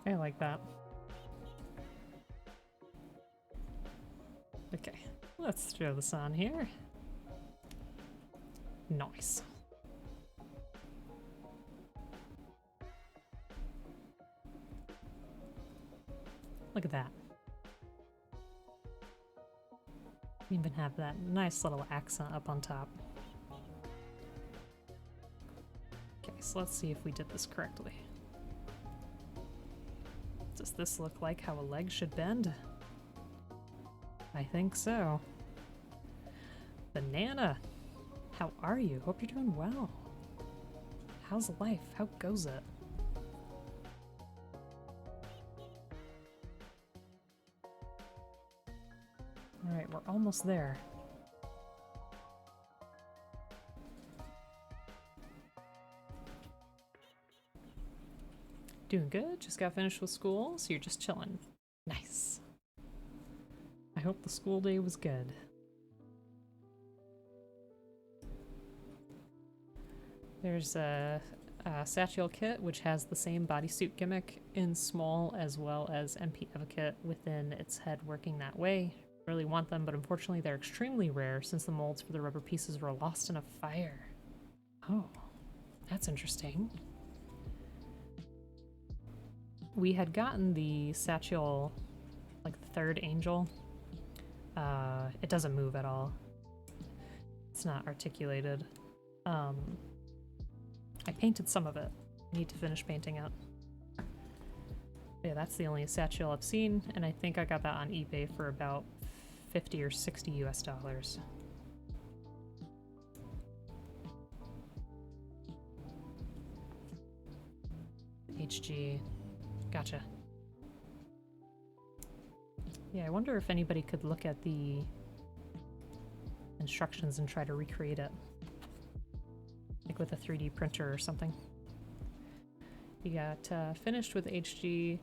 I like that. Okay, let's throw this on here. Nice. Look at that. We even have that nice little accent up on top. Okay, so let's see if we did this correctly. Does this look like how a leg should bend? I think so. Banana! How are you? Hope you're doing well. How's life? How goes it? Alright, we're almost there. Doing good, just got finished with school, so you're just chilling. Nice. I hope the school day was good. There's a Satchel kit, which has the same bodysuit gimmick in small as well as MP Advocate within its head working that way. Really want them, but unfortunately they're extremely rare since the molds for the rubber pieces were lost in a fire. Oh, that's interesting. We had gotten the Satchel, like the third angel. It doesn't move at all. It's not articulated. I painted some of it. I need to finish painting it. Yeah, that's the only Satchel I've seen, and I think I got that on eBay for about 50 or 60 US dollars. HG. Gotcha. Yeah, I wonder if anybody could look at the instructions and try to recreate it. Like with a 3D printer or something. You got finished with HG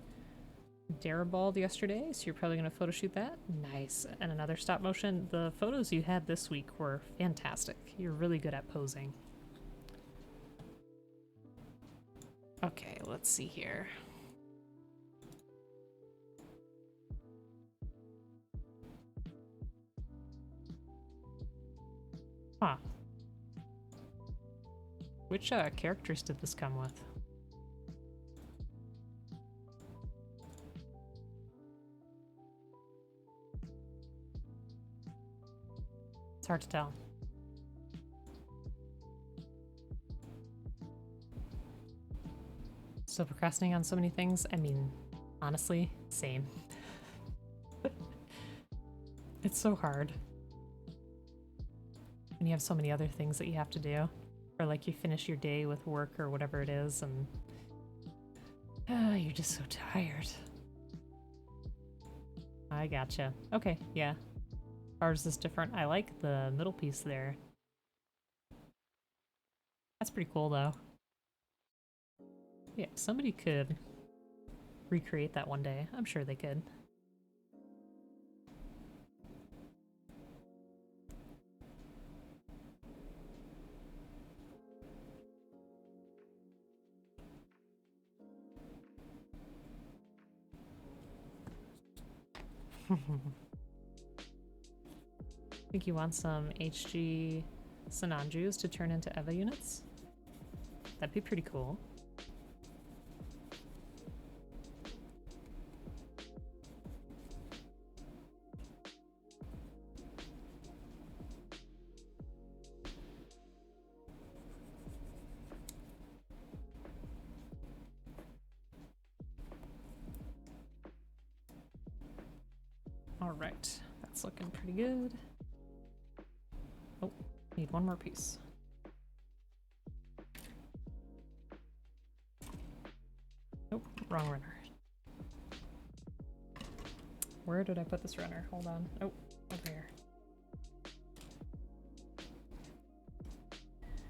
Darabald yesterday, so you're probably going to photo shoot that. Nice. And another stop motion. The photos you had this week were fantastic. You're really good at posing. Okay, let's see here. Huh. Which characters did this come with? It's hard to tell. Still procrastinating on so many things? I mean, honestly, same. It's so hard. And you have so many other things that you have to do. Or like you finish your day with work or whatever it is and you're just so tired. I gotcha. Okay, yeah. Ours is different. I like the middle piece there. That's pretty cool though. Yeah, somebody could recreate that one day. I'm sure they could. I think you want some HG Sananjus to turn into EVA units. That'd be pretty cool. All right, that's looking pretty good. Oh, need one more piece. Nope, wrong runner. Where did I put this runner? Hold on. Oh, over here.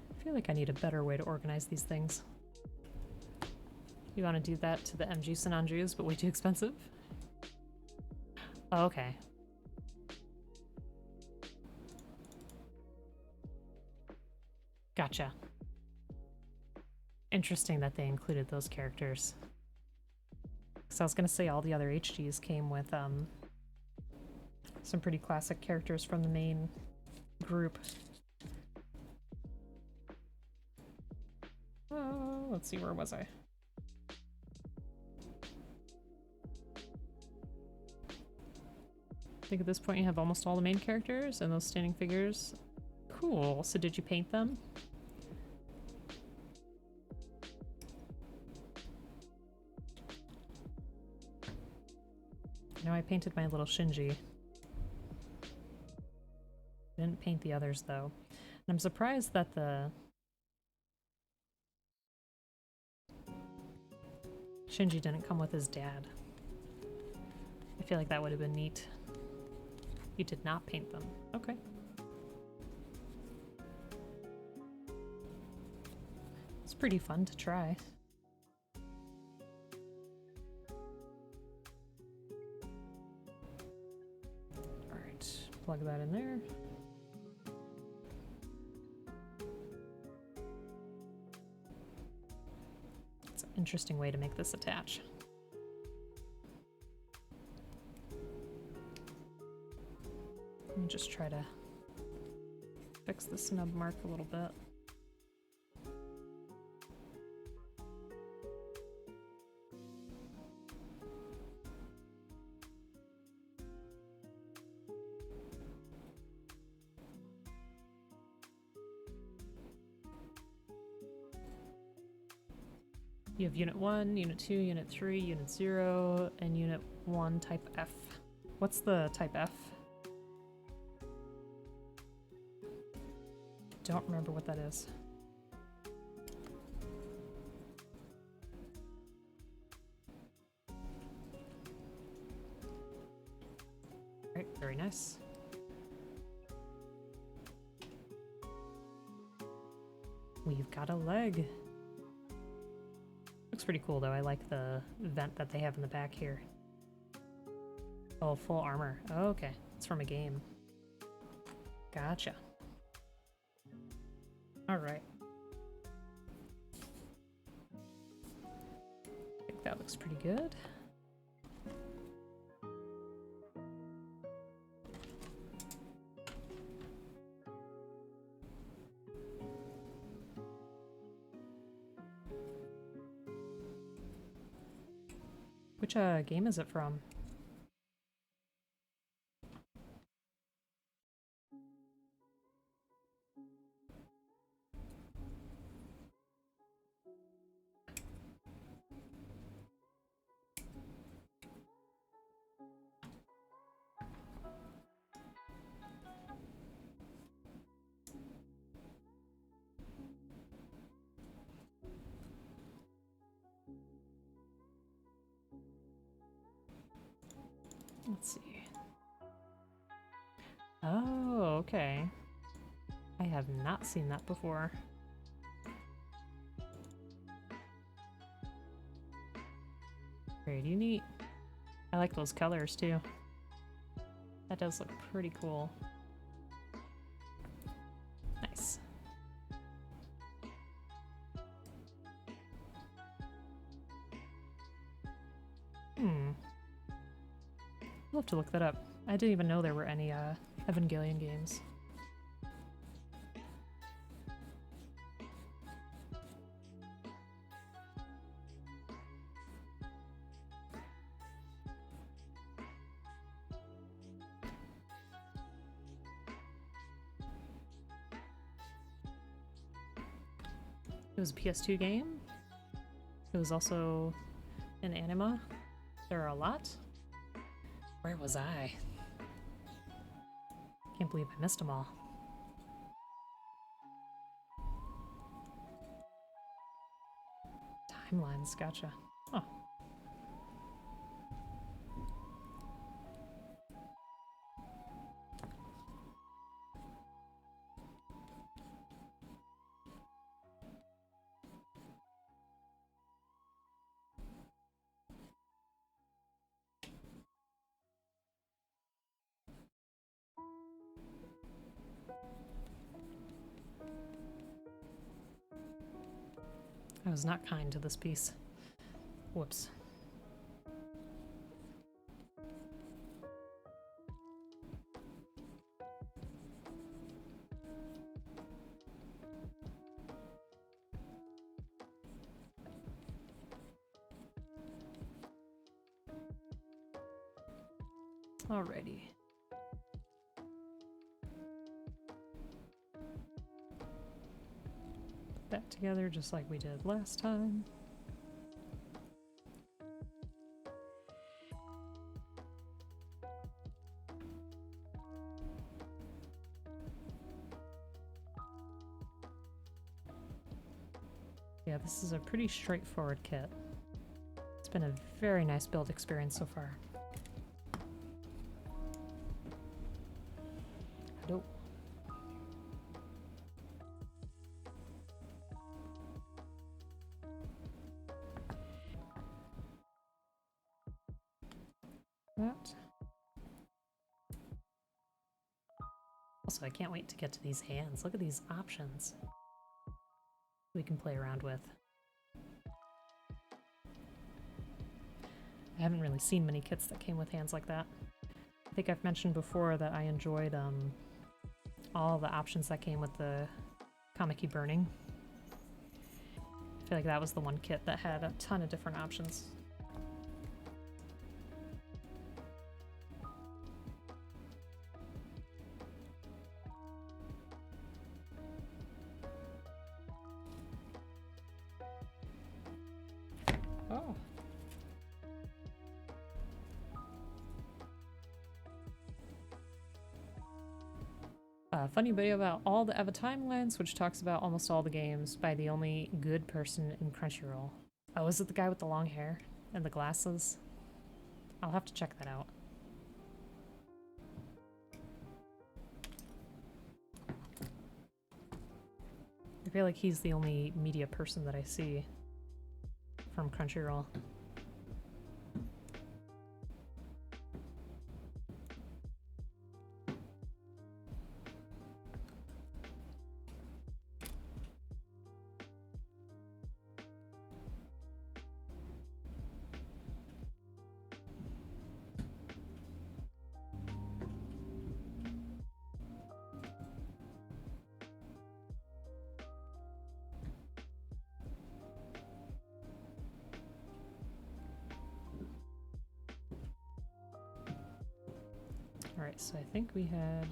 I feel like I need a better way to organize these things. You want to do that to the MG Sananjus, but way too expensive? Oh, okay. Gotcha. Interesting that they included those characters. So I was gonna say all the other HGs came with some pretty classic characters from the main group. Oh, let's see, where was I? I think at this point you have almost all the main characters and those standing figures. Cool. So did you paint them? No, I painted my little Shinji. Didn't paint the others though. And I'm surprised that the Shinji didn't come with his dad. I feel like that would have been neat. You did not paint them. Okay. It's pretty fun to try. Alright, plug that in there. It's an interesting way to make this attach. Let me just try to fix the snub mark a little bit. You have Unit 1, Unit 2, Unit 3, Unit 0, and Unit 1 Type F. What's the Type F? Don't remember what that is. Alright, very nice. We've got a leg. Looks pretty cool though. I like the vent that they have in the back here. Oh, full armor. Oh, okay. It's from a game. Gotcha. Alright. I think that looks pretty good. Which game is it from? Let's see. Oh, okay. I have not seen that before. Pretty neat. I like those colors too. That does look pretty cool. Nice. I'll have to look that up. I didn't even know there were any Evangelion games. It was a PS2 game. It was also an anima. There are a lot. Where was I? Can't believe I missed them all. Timelines, gotcha. Oh. I was not kind to this piece. Whoops. Alrighty. Put that together just like we did last time. Yeah, this is a pretty straightforward kit. It's been a very nice build experience so far. Hello. That. Also, I can't wait to get to these hands. Look at these options we can play around with. I haven't really seen many kits that came with hands like that. I think I've mentioned before that I enjoyed all the options that came with the Kameki burning. I feel like that was the one kit that had a ton of different options. Oh. Funny video about all the Eva timelines, which talks about almost all the games by the only good person in Crunchyroll. Oh, is it the guy with the long hair and the glasses? I'll have to check that out. I feel like he's the only media person that I see from Crunchyroll. Alright, so I think we had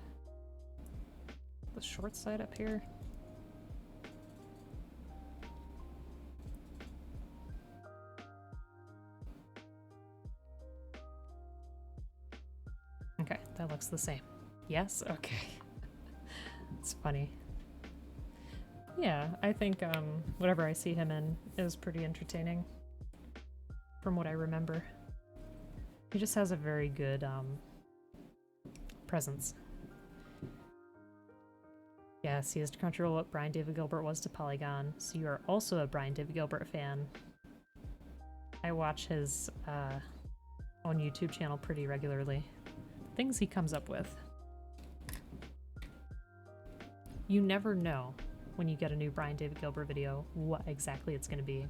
the short side up here. Okay, that looks the same. Yes? Okay. It's funny. Yeah, I think whatever I see him in is pretty entertaining from what I remember. He just has a very good presence. Yes, he is to Crunchyroll what Brian David Gilbert was to Polygon, so you are also a Brian David Gilbert fan. I watch his own YouTube channel pretty regularly. Things he comes up with. You never know when you get a new Brian David Gilbert video what exactly it's going to be.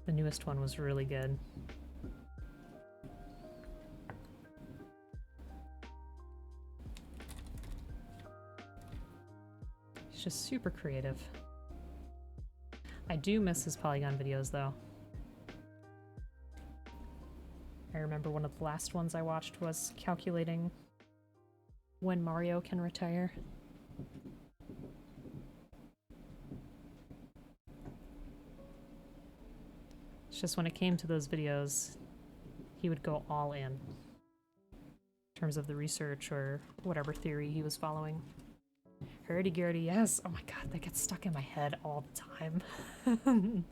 The newest one was really good. He's just super creative. I do miss his Polygon videos though. I remember one of the last ones I watched was calculating when Mario can retire. It's just when it came to those videos, he would go all in terms of the research or whatever theory he was following. Hurdy-gurdy, yes! Oh my god, that gets stuck in my head all the time.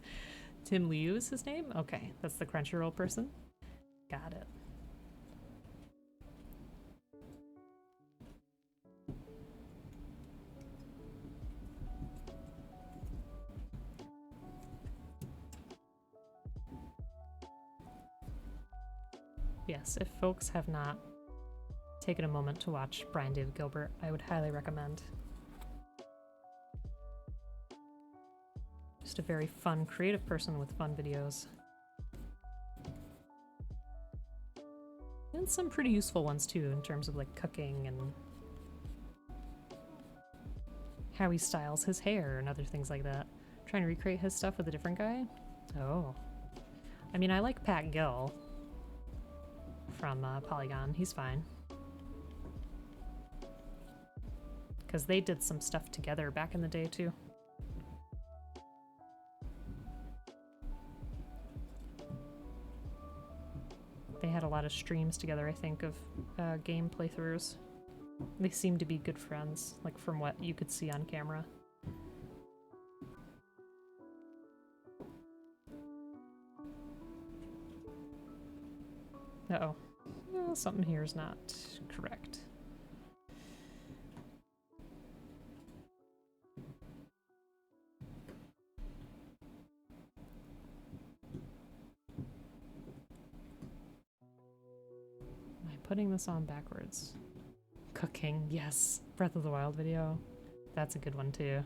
Tim Liu is his name? Okay, that's the Crunchyroll person. Got it. Yes, if folks have not taken a moment to watch Brian David Gilbert, I would highly recommend. Just a very fun, creative person with fun videos. And some pretty useful ones too, in terms of like cooking and how he styles his hair and other things like that. Trying to recreate his stuff with a different guy? Oh. I mean, I like Pat Gill from Polygon. He's fine. Because they did some stuff together back in the day too. They had a lot of streams together, I think, of game playthroughs. They seem to be good friends, like from what you could see on camera. Uh-oh. Something here is not correct. Am I putting this on backwards? Cooking, yes. Breath of the Wild video. That's a good one too.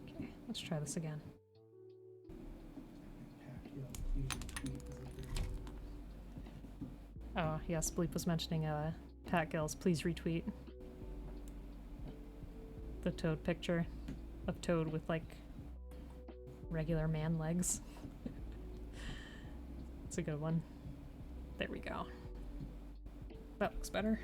Okay, let's try this again. Oh, yes, Bleep was mentioning Pat Gill's please retweet the Toad picture of Toad with like regular man legs. It's a good one. There we go. That looks better.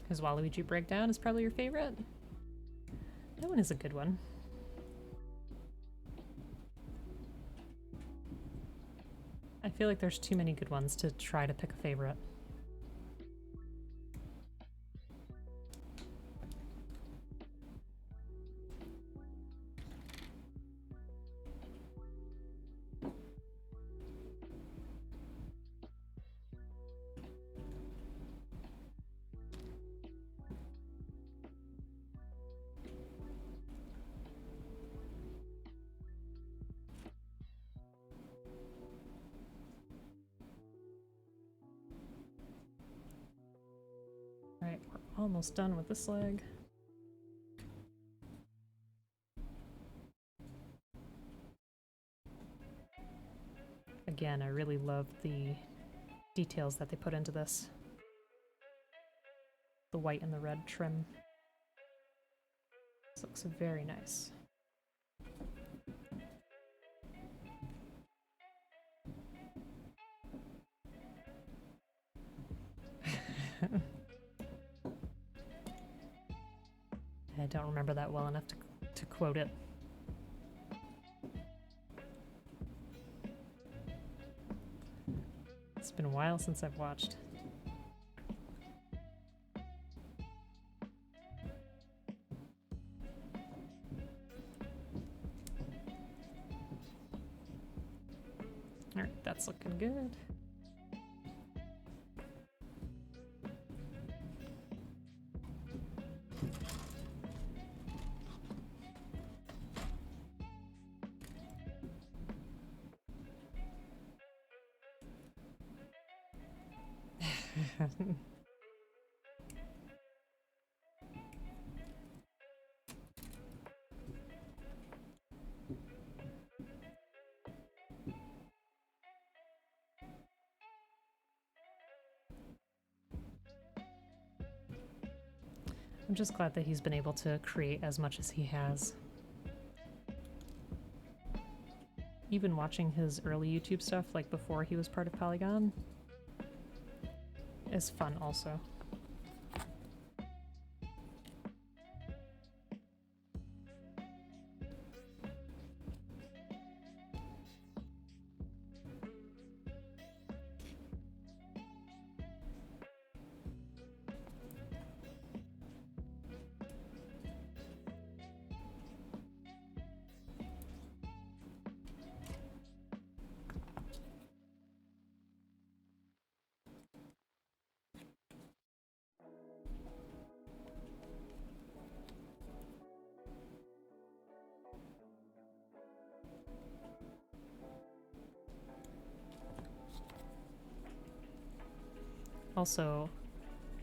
His Waluigi breakdown is probably your favorite. That one is a good one. I feel like there's too many good ones to try to pick a favorite. Alright, we're almost done with this leg. Again, I really love the details that they put into this. The white and the red trim. This looks very nice. I don't remember that well enough to quote it. It's been a while since I've watched. Alright, that's looking good. I'm just glad that he's been able to create as much as he has. Even watching his early YouTube stuff, like before he was part of Polygon, is fun also. Also,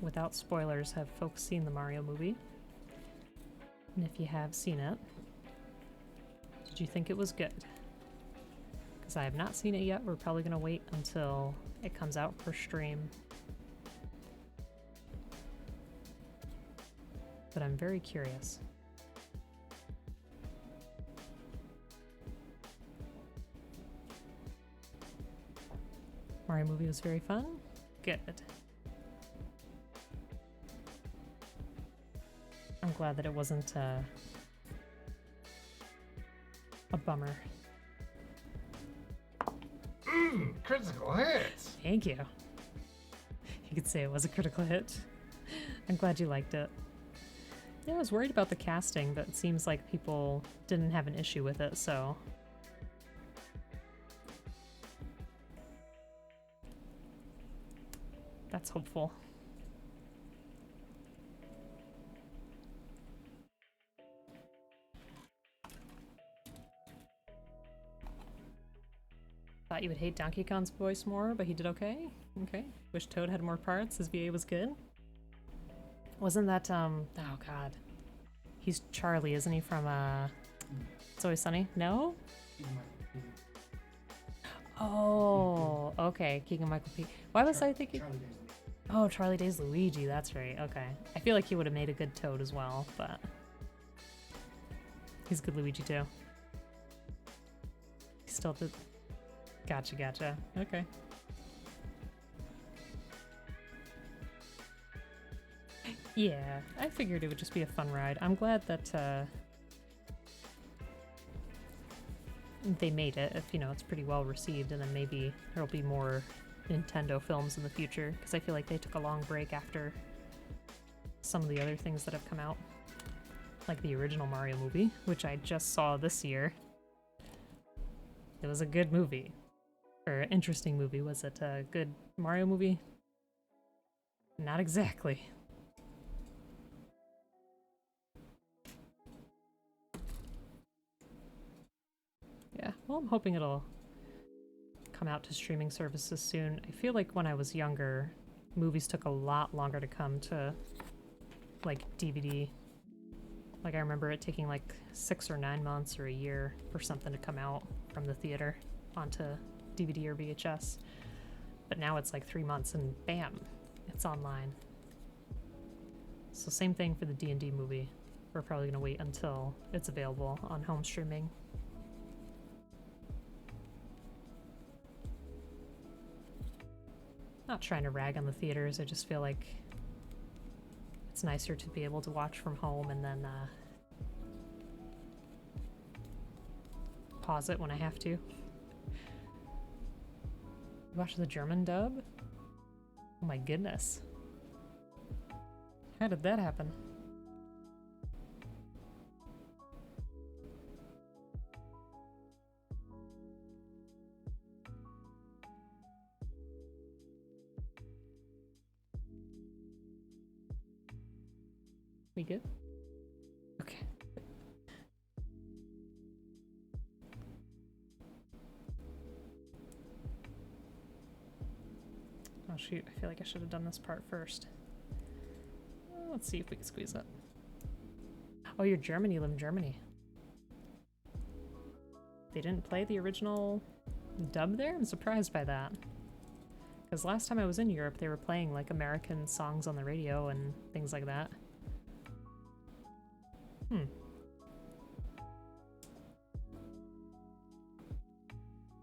without spoilers, have folks seen the Mario movie? And if you have seen it, did you think it was good? Because I have not seen it yet. We're probably going to wait until it comes out for stream. But I'm very curious. Mario movie was very fun? Good. I'm glad that it wasn't a bummer. Critical hits! Thank you. You could say it was a critical hit. I'm glad you liked it. Yeah, I was worried about the casting, but it seems like people didn't have an issue with it, so... that's hopeful. Thought you would hate Donkey Kong's voice more, but he did okay. Okay. Wish Toad had more parts. His VA was good. Wasn't that, oh god. He's Charlie, isn't he, from, It's Always Sunny? No? Oh, okay. Keegan-Michael P. Why was I thinking... oh, Charlie Day's Luigi, that's right. Okay. I feel like he would have made a good Toad as well, but... he's a good Luigi, too. He still did... gotcha, gotcha. Okay. Yeah, I figured it would just be a fun ride. I'm glad that, they made it, if, you know, it's pretty well received, and then maybe there'll be more Nintendo films in the future, because I feel like they took a long break after some of the other things that have come out. Like the original Mario movie, which I just saw this year. It was a good movie. Or interesting movie. Was it a good Mario movie? Not exactly. Yeah, well, I'm hoping it'll come out to streaming services soon. I feel like when I was younger, movies took a lot longer to come to, like, DVD. Like, I remember it taking like 6 or 9 months or a year for something to come out from the theater onto DVD or VHS. But now it's like 3 months and bam, it's online. So same thing for the D&D movie. We're probably gonna wait until it's available on home streaming. Not trying to rag on the theaters, I just feel like It's nicer to be able to watch from home and then pause it when I have to. Watch the German dub? Oh my goodness. How did that happen? We good? Okay. Oh shoot, I feel like I should have done this part first. Let's see if we can squeeze it. Oh, you're German, you live in Germany. They didn't play the original dub there? I'm surprised by that. Because last time I was in Europe, they were playing like American songs on the radio and things like that.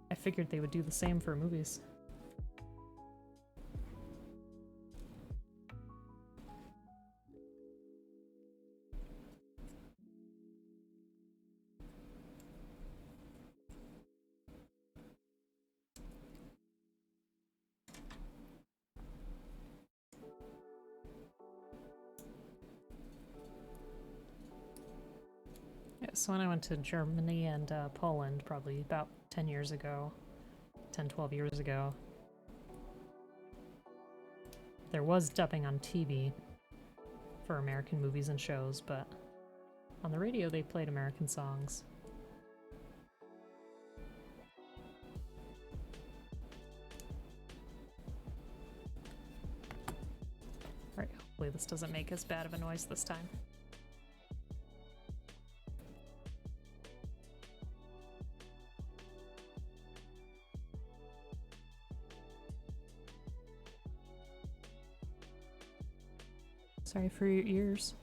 I figured they would do the same for movies. Yeah, so when I went to Germany and Poland probably about 10 years ago, 10, 12 years ago, there was dubbing on TV for American movies and shows, but on the radio they played American songs. Alright, hopefully this doesn't make as bad of a noise this time. Sorry for your ears.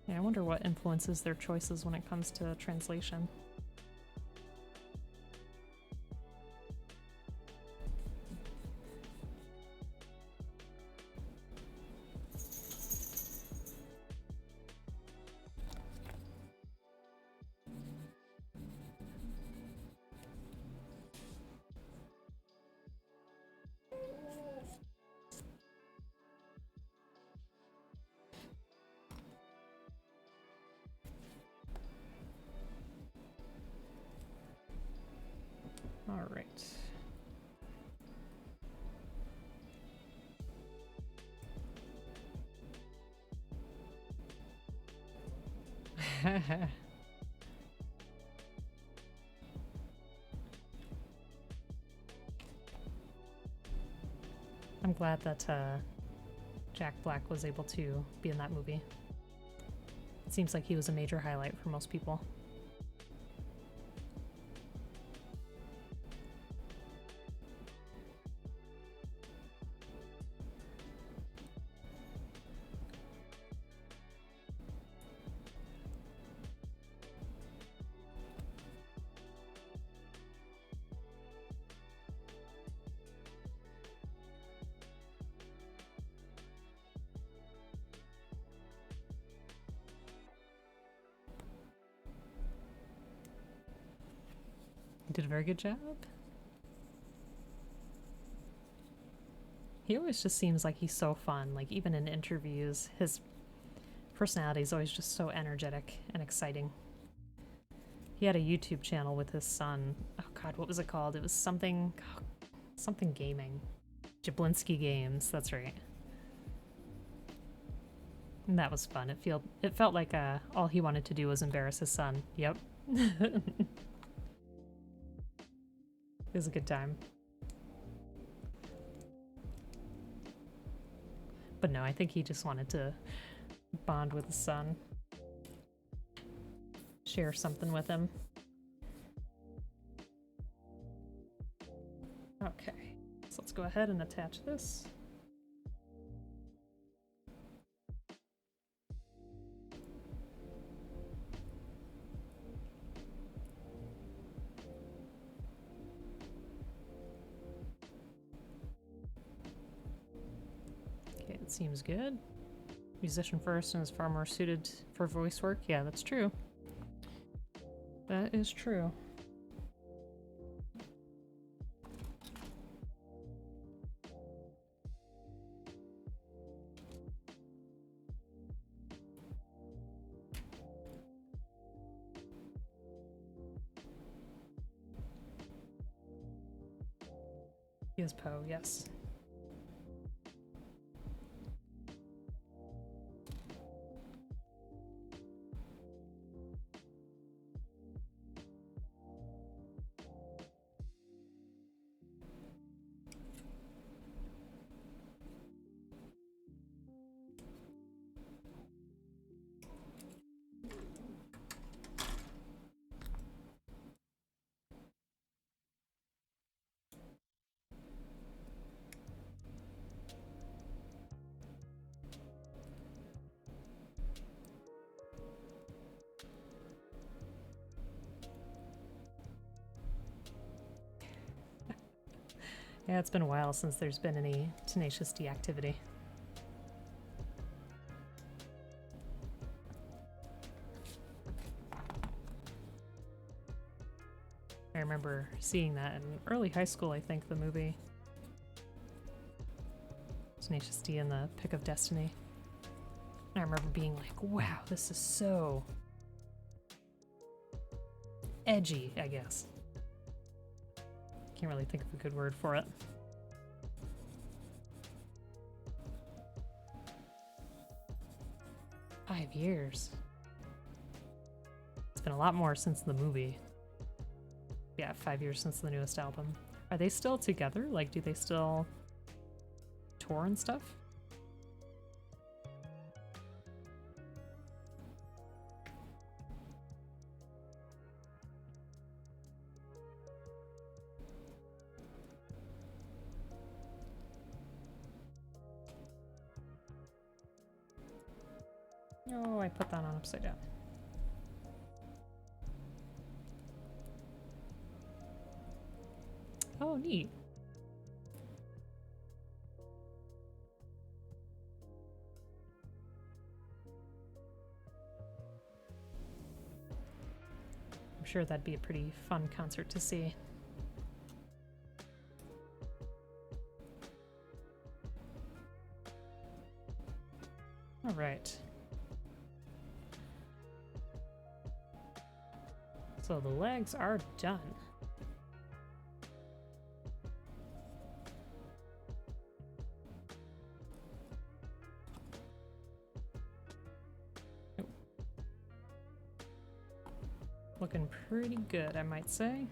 Yeah, I wonder what influences their choices when it comes to translation. All right. I'm glad that Jack Black was able to be in that movie. It seems like he was a major highlight for most people. Did a very good job. He always just seems like he's so fun. Like even in interviews, his personality is always just so energetic and exciting. He had a YouTube channel with his son. Oh god, what was it called? It was something something gaming. Jablinski Games, that's right. And that was fun. It felt like all he wanted to do was embarrass his son. Yep. It was a good time. But no, I think he just wanted to bond with his son. Share something with him. Okay, so let's go ahead and attach this. seems good. Musician first and is far more suited for voice work. Yeah, that's true. That is true. He is Poe, yes. Yeah, it's been a while since there's been any Tenacious D activity. I remember seeing that in early high school, I think, the movie. Tenacious D and the Pick of Destiny. I remember being like, wow, this is so edgy, I guess. Can't really think of a good word for it. Five years. It's been a lot more since the movie. Yeah, 5 years since the newest album. Are they still together? Like, do they still tour and stuff? Oh, I put that on upside down. Oh, neat. I'm sure that'd be a pretty fun concert to see. All right. So the legs are done. Nope. Looking pretty good, I might say.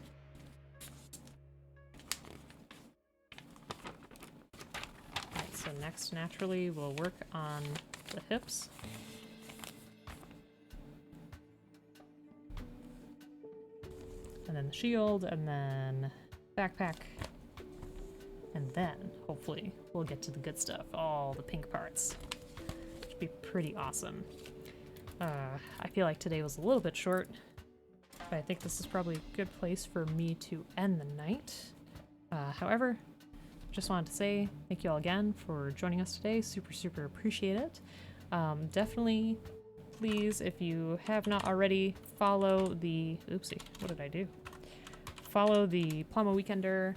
Alright, so next, naturally, we'll work on the hips. And then the shield, and then backpack. And then, hopefully, we'll get to the good stuff, all the pink parts. Should be pretty awesome. I feel like today was a little bit short, but I think this is probably a good place for me to end the night. However, just wanted to say thank you all again for joining us today. Super, super appreciate it. Definitely, please, if you have not already, follow the... Oopsie, what did I do? Follow the Plama Weekender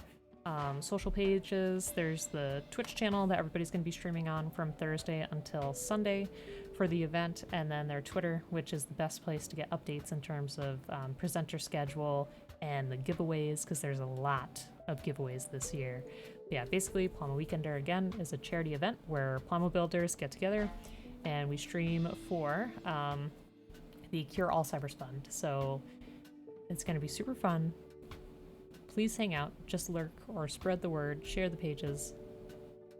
social pages. There's the Twitch channel that everybody's going to be streaming on from Thursday until Sunday for the event, and then their Twitter, which is the best place to get updates in terms of presenter schedule and the giveaways, because there's a lot of giveaways this year. Yeah, basically, Plama Weekender, again, is a charity event where Plama builders get together and we stream for the Cure Alzheimer's Fund. So it's going to be super fun. Please hang out, just lurk or spread the word, share the pages,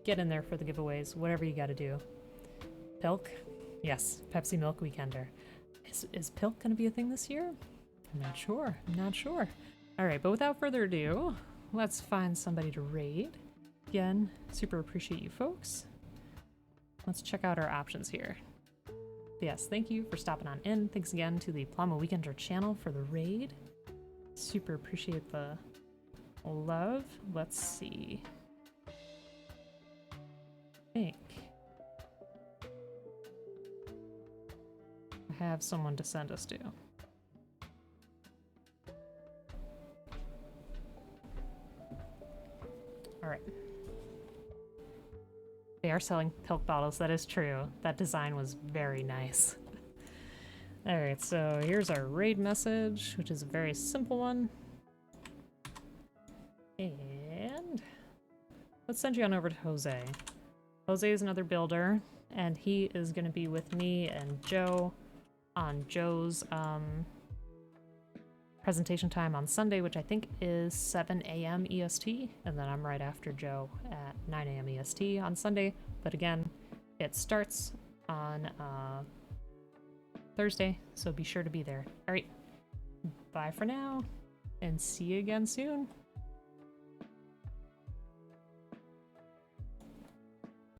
get in there for the giveaways, whatever you gotta do. Pilk? Yes, Pepsi Milk Weekender. Is Pilk gonna be a thing this year? I'm not sure. I'm not sure. Alright, but without further ado, let's find somebody to raid. Again, super appreciate you folks. Let's check out our options here. Yes, thank you for stopping on in. Thanks again to the Plama Weekender channel for the raid. Super appreciate the love. Let's see. I think have someone to send us to. Alright. They are selling pilk bottles, that is true. That design was very nice. Alright, so here's our raid message, which is a very simple one. And let's send you on over to Jose. Jose is another builder, and he is going to be with me and Joe on Joe's presentation time on Sunday, which I think is 7 a.m. EST, and then I'm right after Joe at 9 a.m. EST on Sunday. But again, it starts on Thursday, so be sure to be there. All right, bye for now, and see you again soon.